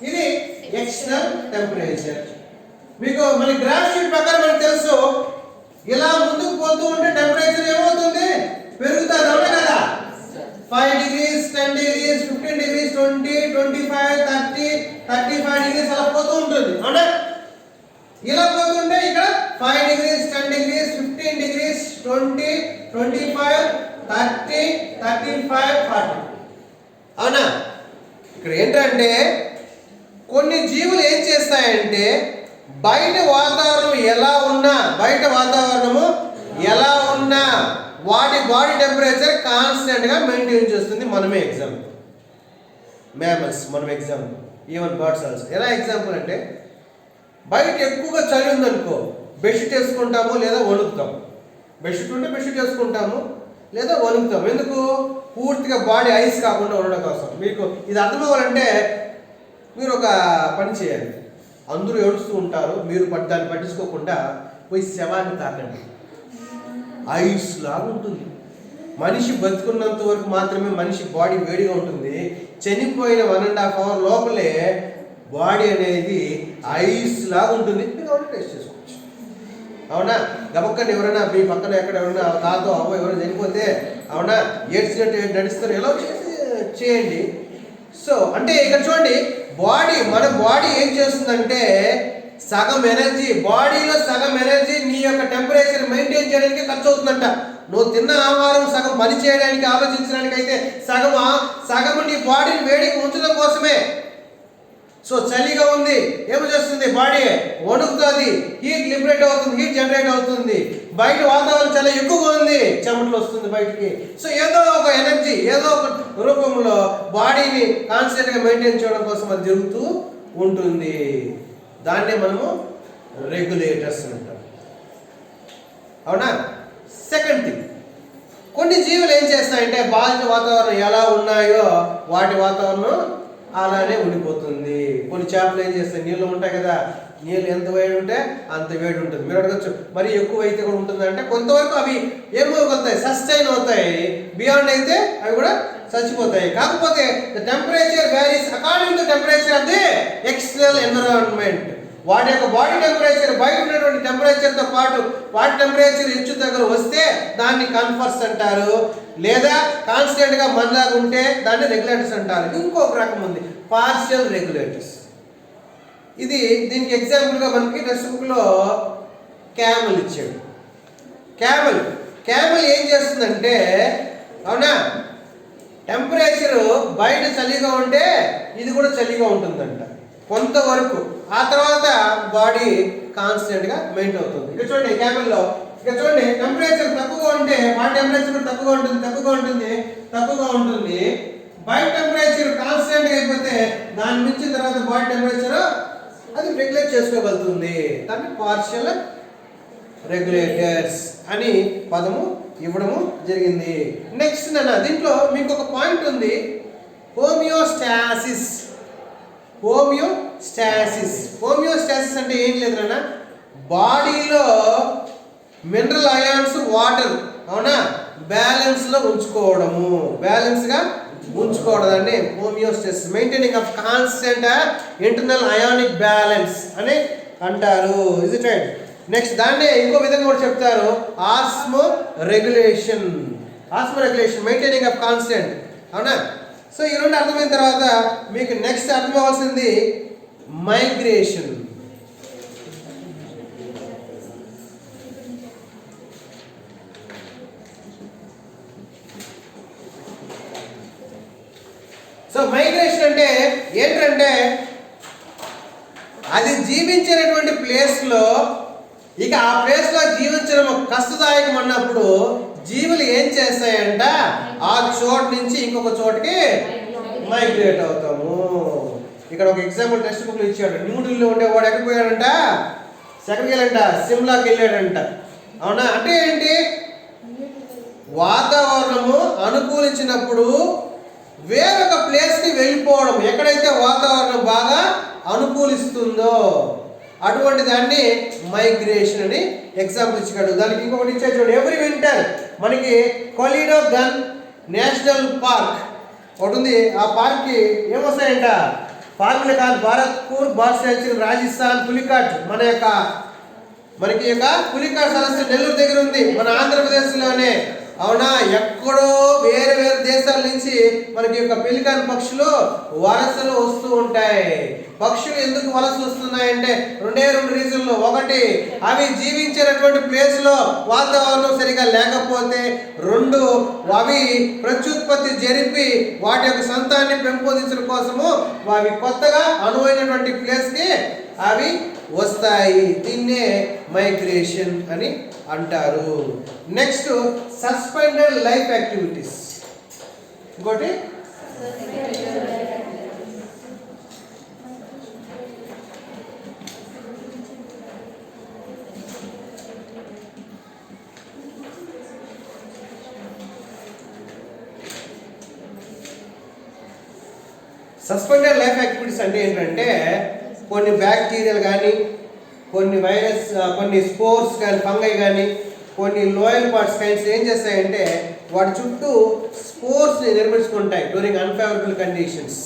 ఇది ఎక్స్టర్నల్ టెంపరేచర్. మీకు మన గ్రాఫ్ షీట్ ప్రకారం మనకు తెలుసు, ఇలా ముందుకు పోతూ ఉంటే టెంపరేచర్ ఏమవుతుంది, పెరుగుతుంది, అవునా కదా. 5 degrees, 10 degrees, 15 degrees, 20, 25, 30, 35 degrees అలా పోతూ ఉంటుంది, అవునా. ఇలా పోతుంటే ఇక్కడ 5 degrees, 10 degrees, 15 degrees, 20, 25, 30, 35, 40, అవునా. ఇక్కడ ఏంటంటే కొన్ని జీవులు ఏం చేస్తాయంటే బయట వాతావరణం ఎలా ఉన్నా, బయట వాతావరణము ఎలా ఉన్నా వాటి బాడీ టెంపరేచర్ కాన్స్టెంట్ గా మెయింటైన్ చేస్తుంది. మనమే ఎగ్జాంపుల్, మ్యామల్స్ మనం ఎగ్జాంపుల్, ఈవెన్ బర్డ్స్ ఆల్సో. ఎలా ఎగ్జాంపుల్ అంటే బయట ఎక్కువగా చలి ఉందనుకో, బెడ్షీట్ వేసుకుంటాము లేదా వణుకుతాము. బెడ్షీట్ ఉంటే బెడ్షీట్ వేసుకుంటాము లేదా వణుకుతాము. ఎందుకు? పూర్తిగా బాడీ ఐస్ కాకుండా ఉండడం కోసం. మీకు ఇది అర్థం అవ్వాలంటే మీరు ఒక పని చేయాలి. అందరూ ఏడుస్తూ ఉంటారు, మీరు దాన్ని పట్టించుకోకుండా పోయి శవాన్ని తాకండి. ఐస్ లాగా ఉంటుంది. మనిషి బతుకున్నంత వరకు మాత్రమే మనిషి బాడీ వేడిగా ఉంటుంది. చనిపోయిన 1.5 hour లోపలే బాడీ అనేది ఐస్ లాగా ఉంటుంది. మీరు ఎవరైనా టెస్ట్ చేసుకోవచ్చు, అవునా. గబక్కని ఎవరైనా మీ పక్కన ఎక్కడ ఎవరైనా తాతో అవ్వ ఎవరైనా చనిపోతే, అవునా, ఏడ్చినట్టు నడుస్తారు, ఎలా చేయండి. సో అంటే ఇక్కడ చూడండి, మన బాడీ ఏం చేస్తుందంటే సగం ఎనర్జీ, బాడీలో సగం ఎనర్జీ నీ యొక్క టెంపరేచర్ మెయింటైన్ చేయడానికి ఖర్చు అవుతుందంట. నువ్వు తిన్న ఆహారం సగం పని చేయడానికి, ఆలోచించడానికి అయితే సగం నీ బాడీని వేడికి ఉంచడం కోసమే. సో చలిగా ఉంది, ఏమి చేస్తుంది బాడీ, వణుకుతుంది, హీట్ లిబరేట్ అవుతుంది, హీట్ జనరేట్ అవుతుంది. బయట వాతావరణం చాలా ఎక్కువగా ఉంది, చెమటలు వస్తుంది బయటికి. సో ఏదో ఒక ఎనర్జీ, ఏదో ఒక రూపంలో బాడీని కాన్స్టెంట్ గా మెయింటైన్ చేయడం కోసం అది జరుగుతూ ఉంటుంది. దాన్నే మనము రెగ్యులేటర్స్ అంటాం, అవునా. సెకండ్ థింగ్, కొన్ని జీవులు ఏం చేస్తాయంటే బాహ్య వాతావరణం ఎలా ఉన్నాయో వాటి వాతావరణం అలానే ఉండిపోతుంది. కొన్ని చేపలు ఏం చేస్తాయి, నీళ్ళు ఉంటాయి కదా, నీళ్ళు ఎంత వేడి ఉంటే అంత వేడి ఉంటుంది. మీరు అడగచ్చు, మరి ఎక్కువ అయితే కూడా ఉంటుంది అంటే కొంతవరకు అవి ఏమవుతాయి, సస్టైన్ అవుతాయి. బియాండ్ అయితే అవి కూడా చచ్చిపోతాయి. కాకపోతే the temperature varies according to temperature of the external environment. వాటి యొక్క బాడీ టెంపరేచర్ బయట ఉన్నటువంటి టెంపరేచర్తో పాటు వాటి టెంపరేచర్ హెచ్చు దగ్గర వస్తే దాన్ని కన్ఫర్స్ అంటారు, లేదా కాన్స్టెంట్ గా మనలాగా ఉంటే దాన్ని రెగ్యులేటర్స్ అంటారు. ఇంకొక రకం ఉంది, పార్షియల్ రెగ్యులేటర్స్. ఇది దీనికి ఎగ్జాంపుల్ గా మనకి టెక్స్ట్ బుక్ లో క్యామెల్ ఇచ్చాడు. క్యామెల్ ఏం చేస్తుందంటే, అవునా, టెంపరేచర్ బయట చలిగా ఉంటే ఇది కూడా చలిగా ఉంటుందంట కొంతవరకు. ఆ తర్వాత బాడీ కాన్స్టెంట్ గా మెయింటైన్ అవుతుంది. ఇక్కడ చూడండి క్యామెల్లో, ఇక్కడ చూడండి టెంపరేచర్ తక్కువగా ఉంటే బాడీ టెంపరేచర్ తక్కువగా ఉంటుంది. బయట టెంపరేచర్ కాన్స్టెంట్ గా అయిపోతే దాని మించిన తర్వాత బాడీ టెంపరేచర్ అది రెగ్యులేట్ చేసుకోగలుగుతుంది. దాన్ని పార్షియల్ రెగ్యులేటర్స్ అని పదము ఇవ్వడము జరిగింది. నెక్స్ట్ దీంట్లో మీకు ఒక పాయింట్ ఉంది, హోమియోస్టాసిస్. హోమియోస్టాసిస్ అంటే ఏం లేదు నాన్న, బాడీలో మినరల్ అయాన్స్, వాటర్, అవునా, బ్యాలెన్స్ లో ఉంచుకోవడము, బ్యాలెన్స్ గా ఉంచుకోవడాన్ని homeostasis, maintaining of constant internal ionic balance అని అంటారు. Is it right? నెక్స్ట్ దాన్నే ఇంకో విధంగా కూడా చెప్తారు, Osmo regulation, maintaining of constant, అవునా. సో ఈ రెండు అర్థమైన తర్వాత మీకు నెక్స్ట్ అర్థం అవ్వాల్సింది మైగ్రేషన్. సో మైగ్రేషన్ అంటే ఏంటంటే అది జీవించినటువంటి ప్లేస్లో ఇక ఆ ప్లేస్లో జీవించడం కష్టదాయకం అన్నప్పుడు జీవులు ఏం చేస్తాయంట, ఆ చోటు నుంచి ఇంకొక చోటుకి మైగ్రేట్ అవుతాము. ఇక్కడ ఒక ఎగ్జాంపుల్ టెక్స్ట్ బుక్లో ఇచ్చాడు. న్యూఢిల్లీలో ఉండేవాడు ఎక్కడికి పోయాడంట, ఎక్కడికి వెళ్ళంట, సిమ్లాకి వెళ్ళాడంట. అవునా? అంటే ఏంటి, వాతావరణము అనుకూలించినప్పుడు వేరొక ప్లేస్కి వెళ్ళిపోవడం, ఎక్కడైతే వాతావరణం బాగా అనుకూలిస్తుందో అటువంటి దాన్ని మైగ్రేషన్ అని ఎగ్జాంపుల్ ఇచ్చాడు. దానికి ఇంకొకటి ఇచ్చాడు చూడండి. ఎవ్రీ వింటర్ మనకి కొలిడో గన్ నేషనల్ పార్క్ ఒకటి ఉంది. ఆ పార్క్కి ఏమొస్తాయంట, పార్కులు కాదు, భారత్పూర్ బర్డ్ సెంచురీ, రాజస్థాన్ పులికాట్, మనకి యొక్క పులికాట్ సరస్సు నెల్లూరు దగ్గర ఉంది, మన ఆంధ్రప్రదేశ్లోనే. అవునా? ఎక్కడో వేరే వేరే దేశాల నుంచి మనకి యొక్క పెలికాన్ పక్షులు వలసలు వస్తూ ఉంటాయి. పక్షులు ఎందుకు వలస వస్తున్నాయంటే రెండు రీజన్లు. ఒకటి, అవి జీవించేటటువంటి ప్లేస్లో వాతావరణం సరిగా లేకపోతే. రెండు, అవి ప్రత్యుత్పత్తి జరిపి వాటి యొక్క సంతాన్ని పెంపొందించడం కోసము అవి కొత్తగా అనువైనటువంటి ప్లేస్కి అవి వస్తాయి. దీన్నే మైగ్రేషన్ అని అంటారు. Next, suspended life activities. ఇంకోటి సస్పెండెడ్ లైఫ్ యాక్టివిటీస్ అంటే ఏంటంటే కొన్ని బ్యాక్టీరియాలు కానీ, కొన్ని వైరస్, కొన్ని స్పోర్స్ కానీ, ఫంగై కానీ, కొన్ని లోయల్ పార్ట్స్ కైండ్స్ ఏం చేస్తాయంటే వాటి చుట్టూ స్పోర్స్ని నిర్మించుకుంటాయి డ్యూరింగ్ అన్ఫేవరబుల్ కండిషన్స్.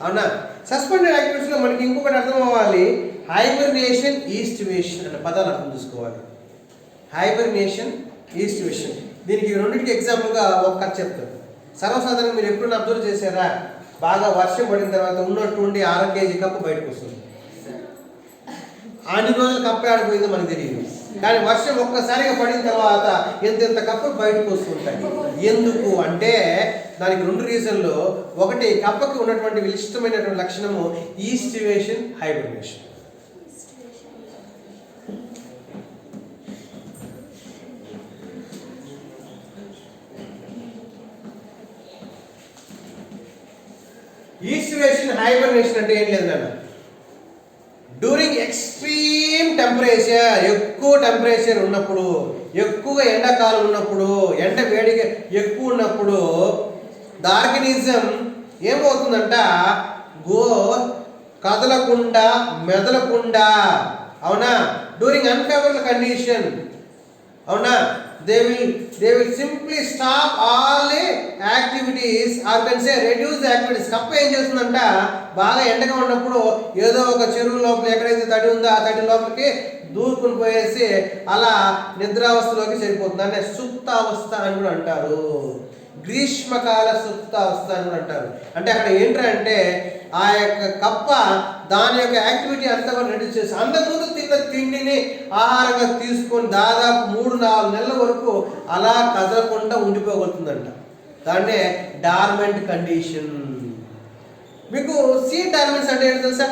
అవునా? సస్పెండెడ్ యాక్టివిటీస్లో మనకి ఇంకొకటి అర్థం అవ్వాలి. హైబర్నేషన్, ఈస్టివేషన్ అనే పదాలు అర్థం చూసుకోవాలి. Hibernation, aestivation. దీనికి రెండింటికి ఎగ్జాంపుల్గా ఒక కథ చెప్తాను. సర్వసాధారణంగా మీరు ఎప్పుడైనా అబ్జర్వ్ చేశారా, బాగా వర్షం పడిన తర్వాత ఉన్నట్టుండి 6 కేజీ కప్పు బయటకు వస్తుంది. అన్ని రోజులు కప్పు ఆడిపోయిందో మనకు తెలియదు, కానీ వర్షం ఒక్కసారిగా పడిన తర్వాత ఎంత కప్పులు బయటకు వస్తుంటాయి. ఎందుకు అంటే దానికి 2 రీజన్లు. ఒకటి, కప్పకి ఉన్నటువంటి విశిష్టమైనటువంటి లక్షణము ఈస్టివేషన్, హైబర్నేషన్. ఈస్టివేషన్, హైబర్నేషన్ అంటే ఏం లేదు నాన్న, డ్యూరింగ్ ఎక్స్ట్రీమ్ టెంపరేచర్, ఎక్కువ టెంపరేచర్ ఉన్నప్పుడు, ఎక్కువగా ఎండాకాలం ఉన్నప్పుడు, ఎండ వేడిగా ఎక్కువ ఉన్నప్పుడు ద ఆర్గానిజం ఏమవుతుందంట, కదలకుండా, మెదలకుండా. అవునా? During unfavourable condition. అవునా? they will simply stop all activities, or can say reduce the activities. కప్ప ఏం చేస్తుందంట, బాగా ఎండగా ఉన్నప్పుడు ఏదో ఒక చెరువు లోపల ఎక్కడైతే తడి ఉందో ఆ తడి లోపలికి దూరుకుని పోయేసి అలా నిద్రావస్థలోకి సరిపోతుంది. అంటే సుప్తావస్థ అని కూడా అంటారు. గ్రీష్మకాల సుప్తావస్థ అని కూడా అంటారు. అంటే అక్కడ ఏంటంటే ఆ యొక్క కప్ప దాని యొక్క యాక్టివిటీ అంతా కూడా రెడ్యూస్ చేసి అంతకుముందు తిన్న తిండిని ఆహారంగా తీసుకొని దాదాపు 3-4 నెలల వరకు అలా కదలకుండా ఉండిపోగలుగుతుందంట. దాన్నే డార్మెంట్ కండిషన్. మీకు సీడ్ డార్మెంట్స్ అంటే ఏంటి తెలుసా?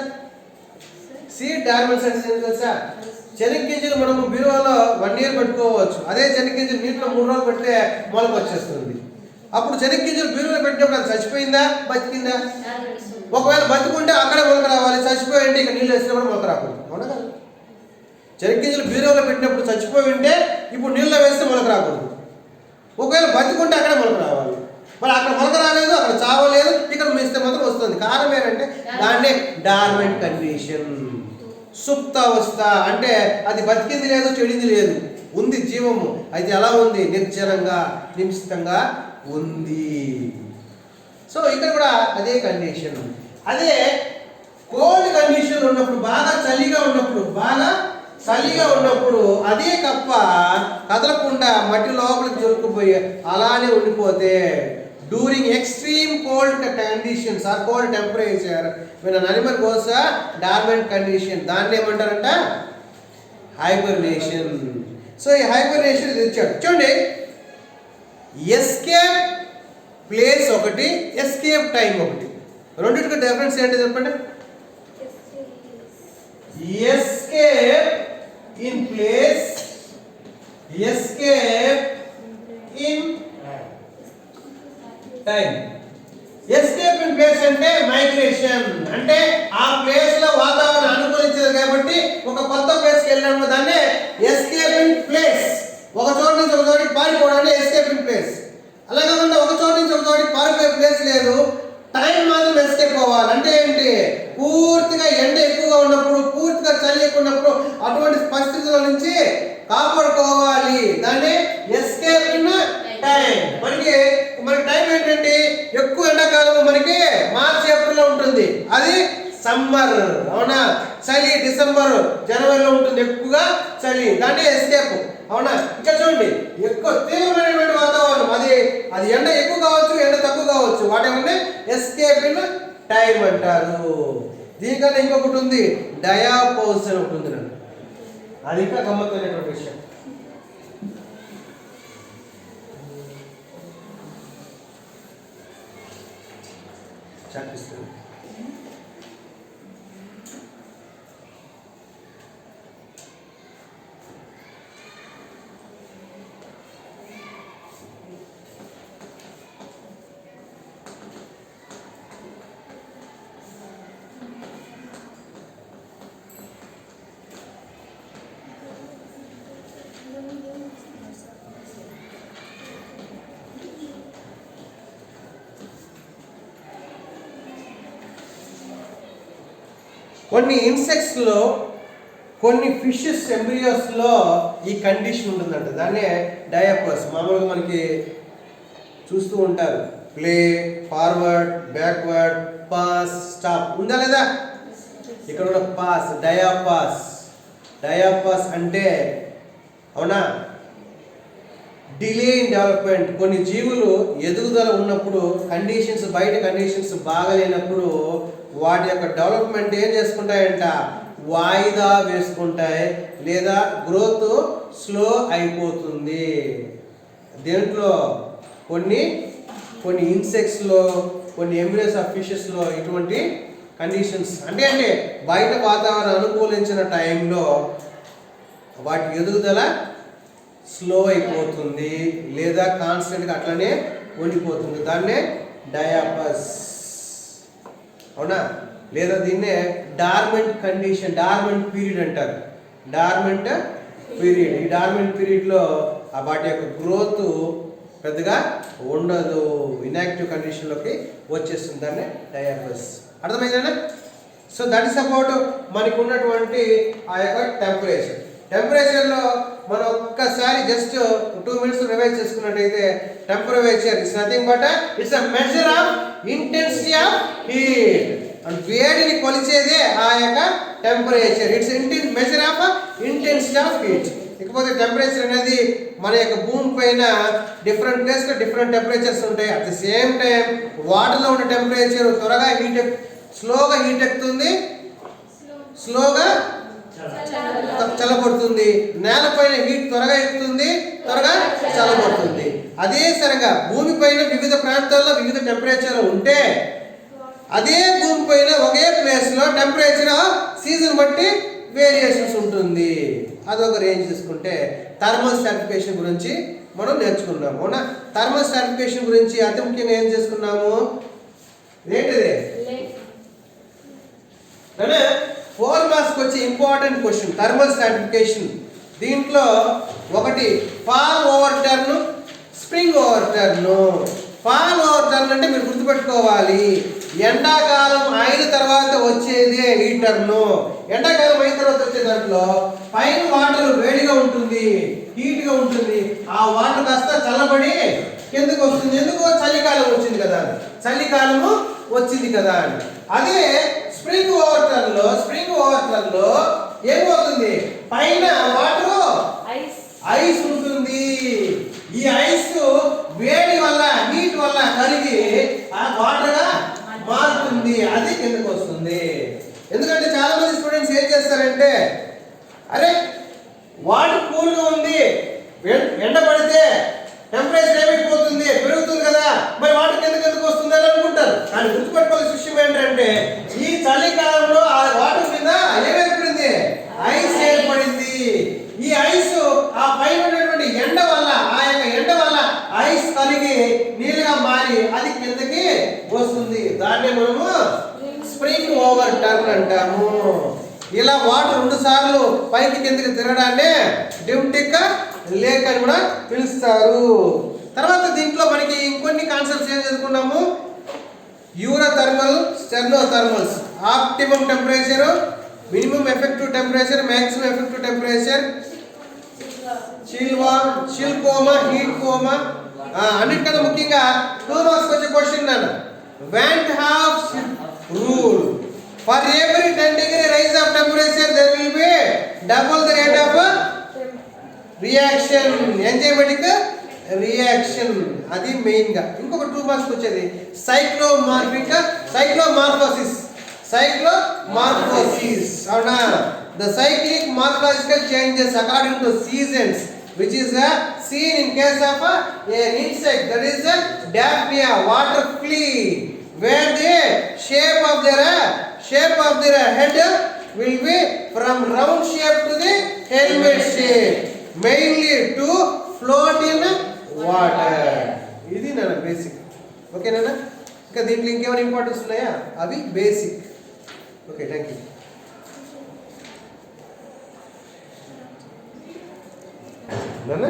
సీడ్ డార్మెంట్స్ అంటే ఏంటి తెలుసా? చెనిగ్గింజలు మనము బీరువాలో 1 year పెట్టుకోవచ్చు. అదే చెనిగ్గింజలు నీటిలో 3 రోజులు పెడితే మొలక వచ్చేస్తుంది. అప్పుడు చెనిగ్గింజలు బీరువాలో పెట్టినప్పుడు అది చచ్చిపోయిందా, బతికిందా? ఒకవేళ బతుకుంటే అక్కడే మొలక రావాలి, చచ్చిపోయింటే ఇక నీళ్ళు వేసినప్పుడు మొలక రాకూడదు. అవునా కదా? చెనిగ్గింజలు బీరువాలో పెట్టినప్పుడు చచ్చిపోయి ఉంటే ఇప్పుడు నీళ్ళలో వేస్తే మొలక రాకూడదు. ఒకవేళ బతుకుంటే అక్కడే మొలక రావాలి. మరి అక్కడ మొలక రాలేదు, అక్కడ చావలేదు, ఇక్కడ వేస్తే మాత్రం వస్తుంది. కారణం ఏంటంటే దాన్నే డార్మెంట్ కండిషన్, సుప్తావస్థ. అంటే అది బతికింది లేదు, చెడింది లేదు, ఉంది జీవము. అయితే ఎలా ఉంది? నిర్జనంగా, నిశ్చితంగా ఉంది. సో ఇక్కడ కూడా అదే కండిషన్. అదే కోల్డ్ కండిషన్ ఉన్నప్పుడు, బాగా చలిగా ఉన్నప్పుడు అదే కప్ప కదలకుండా మట్టి లోపలికి జరుపుకుపోయి అలానే ఉండిపోతే, during extreme cold conditions or cold temperature when an animal goes a dormant condition, దాన్ని ఏమంటారంట? హైబర్నేషన్. సో ఈ హైబర్నేషన్ ఇది ఇచ్చాడు చూడండి. ఎస్కేప్ ప్లేస్ ఒకటి, ఎస్కేప్ టైం ఒకటి. రెండింటికి డిఫరెన్స్ ఏంటి చెప్పండి. Escape in place, escape in time. Escape in place అంటే మైగ్రేషన్, అంటే ఆ ప్లేస్ లో వాతావరణం అనుకూలించదు కాబట్టి ఒక కొత్త ప్లేస్ కి వెళ్ళినప్పుడు దాన్ని ఎస్కేప్ ఇన్ ప్లేస్. ఒక చోటు నుంచి ఒక చోటికి పారిపోవడానికి ఎస్కేప్ ఇన్ ప్లేస్. అలా కాకుండా ఒక చోటు నుంచి ఒక చోటికి పారిపోయే ప్లేస్ లేదు, టైం మాత్రం ఎస్కేప్ అవ్వాలి. అంటే ఏంటి, పూర్తిగా ఎండ ఎక్కువగా ఉన్నప్పుడు, పూర్తిగా చలి ఎక్కువ ఉన్నప్పుడు అటువంటి పరిస్థితుల నుంచి కాపాడుకోవాలి. దాన్ని ఎస్కేప్ ఇన్ టైం. మనకి టైం ఏంటంటే ఎక్కువ ఎండాకాలం మనకి మార్చి ఏప్రిల్లో ఉంటుంది, అది సమ్మర్. అవునా, చలి డిసెంబర్ జనవరిలో ఉంటుంది ఎక్కువగా చలి, దాన్ని ఎస్కేప్. అవునా, ఇంకా చూడండి ఎక్కువ తీవ్రమైనటువంటి వాతావరణం, అది ఎండ ఎక్కువ కావచ్చు, ఎండ తక్కువ కావచ్చు, వాటి ఎస్కేప్ ఇన్ టైం అంటారు. దీనికన్నా ఇంకొకటి ఉంది, డయాపౌజ్ అని ఒకటి ఉంది. అది ఇంకా గమ్మత్తైనటువంటి విషయం. చూపిస్తుంది. కొన్ని ఇన్సెక్ట్స్లో, కొన్ని ఫిషెస్ ఎంబ్రియోస్లో ఈ కండిషన్ ఉంటుందంట, దాన్నే డయాపర్స్. మామూలుగా మనకి చూస్తూ ఉంటారు, play, forward, backward, pass, stop ఉందా లేదా? ఇక్కడ ఉన్న పాస్, డయాపాస్. డయాపాస్ అంటే అవునా డిలే ఇన్ డెవలప్మెంట్. కొన్ని జీవులు ఎదుగుదల ఉన్నప్పుడు కండిషన్స్, బయట కండిషన్స్ బాగలేనప్పుడు వాటి యొక్క డెవలప్మెంట్ ఏం చేసుకుంటాయంట, వాయిదా వేసుకుంటాయి, లేదా గ్రోత్ స్లో అయిపోతుంది. దేంట్లో, కొన్ని ఇన్సెక్ట్స్లో, కొన్ని ఎంబ్రియోస్ ఆఫ్ ఫిషెస్లో ఇటువంటి కండిషన్స్. అంటే బయట వాతావరణం అనుకూలించిన టైంలో వాటి ఎదుగుదల స్లో అయిపోతుంది, లేదా కాన్స్టెంట్గా అట్లనే ఉండిపోతుంది. దాన్నే డయాపస్. అవునా, లేదా దీన్నే డార్మెంట్ కండిషన్, డార్మెంట్ పీరియడ్ అంటారు. డార్మెంట్ పీరియడ్, ఈ డార్మెంట్ పీరియడ్లో వాటి యొక్క గ్రోత్ పెద్దగా ఉండదు, ఇన్యాక్టివ్ కండిషన్లోకి వచ్చేస్తుంది. దాన్ని డయాపస్. అర్థమైందా? సో దట్ ఇస్ అబౌట్ మనకు ఉన్నటువంటి ఆ యొక్క టెంపరేచర్లో మనం ఒక్కసారి జస్ట్ 2 minutes రివైజ్ చేసుకున్నట్టయితే, temperature is nothing but it's a measure of intensity of heat. And వేడిని కొలిచేదే ఆ యొక్క temperature. It's measure of intensity of heat. ఇకపోతే టెంపరేచర్ అనేది మన యొక్క భూమి పైన డిఫరెంట్ ప్లేస్లో డిఫరెంట్ టెంపరేచర్స్ ఉంటాయి. అట్ ది సేమ్ టైం వాటర్లో ఉన్న టెంపరేచర్ త్వరగా స్లోగా హీట్ ఎక్కుతుంది, స్లోగా చల్లబడుతుంది. నేలపైన హీట్ త్వరగా ఎక్కుతుంది, త్వరగా చల్లబడుతుంది. అదే సరిగా భూమి పైన వివిధ ప్రాంతాల్లో వివిధ టెంపరేచర్ ఉంటే, అదే భూమి పైన ఒకే ప్లేస్లో టెంపరేచర్ సీజన్ బట్టి వేరియేషన్స్ ఉంటుంది. అదొక రేంజ్ తీసుకుంటే థర్మల్ స్ట్రాటిఫికేషన్ గురించి మనం నేర్చుకున్నాము. అవునా, థర్మల్ స్ట్రాటిఫికేషన్ గురించి అతి ముఖ్యంగా ఏం చేసుకున్నాము, ఏంటిది 4 marks వచ్చి ఇంపార్టెంట్ క్వశ్చన్ థర్మల్ స్ట్రాటిఫికేషన్. దీంట్లో ఒకటి fall over turn, spring over turn. Fall over turn అంటే మీరు గుర్తుపెట్టుకోవాలి, ఎండాకాలం అయిన తర్వాత వచ్చేదే ఈ టర్న్. ఎండాకాలం అయిన తర్వాత వచ్చే దాంట్లో పైన వాటర్ వేడిగా ఉంటుంది, హీట్గా ఉంటుంది. ఆ వాటర్ కాస్త చల్లబడి కిందకు వస్తుంది. ఎందుకు? చలికాలం వచ్చింది కదా, చలికాలము వచ్చింది కదా అని. అదే స్ప్రింగ్ ఓవర్ టర్న్ లో ఏమవుతుంది, పైన వాటర్ ఐస్ ఉంటుంది. ఈ ఐస్ వేడి వల్ల, హీట్ వల్ల కరిగి ఆ వాటర్ గా మారుతుంది, అది కిందకు వస్తుంది. ఎందుకంటే చాలా మంది స్టూడెంట్స్ ఏం చేస్తారంటే, అరే వాటర్ కూల్గా ఉంది, ఎండ పడితే టెంపరేచర్ ఏమైపోతుంది, పెరుగుతుంది కదా, మరి వాటర్ కిందకి ఎందుకు వస్తుంది అని అనుకుంటారు. ఉంటారు. కానీ గుర్తుపెట్టుకోవాల్సిన విషయం ఏంటంటే ఈ చలికాలంలో ఆ వాటర్ మీద ఏమేర్పడింది? ఐస్ ఏర్పడింది. ఈ ఐస్ ఆ పైన ఉన్నటువంటి ఎండ వల్ల, ఆ యొక్క ఎండ వల్ల ఐస్ కలిగి నీళ్ళుగా మారి అది కిందకి వస్తుంది. దాన్ని మనము స్ప్రింగ్ ఓవర్ టర్న్ అంటాము. ఇలా వాటర్ 2 సార్లు పైకి కిందకి తిరగడాన్ని డిమ్టిక్ లేక్ అని కూడా పిలుస్తారు. తర్వాత దీంట్లో మనకి ఇంకొన్ని కాన్సెప్ట్స్ ఏం చదువుకున్నాము? Eurythermal, stenothermals, optimum temperature, minimum effective temperature, maximum effective temperature, chill coma, heat coma. అన్నిటికన్నా ముఖ్యంగా 2 మార్క్స్ వచ్చే క్వశ్చన్ నాన్న, van't Hoff rule. For every 10 degree rise of temperature there will be double the rate of reaction, enzymatic reaction. అది main గా. ఇంకొక 2 marks వచ్చేది సైక్లోమార్ఫోసిస్. అవునా? The cyclic morphological changes according to seasons which is seen in case of an insect, that is Daphnia water flea, where the shape of their head will be from round shape to the helmet shape, mainly to float in water. ఇది నా basic. ఓకేనా? ఇంకా దీంట్లో ఇంకేమైనా importance ఉన్నాయా? అవి basic. Okay, thank you. నాన్న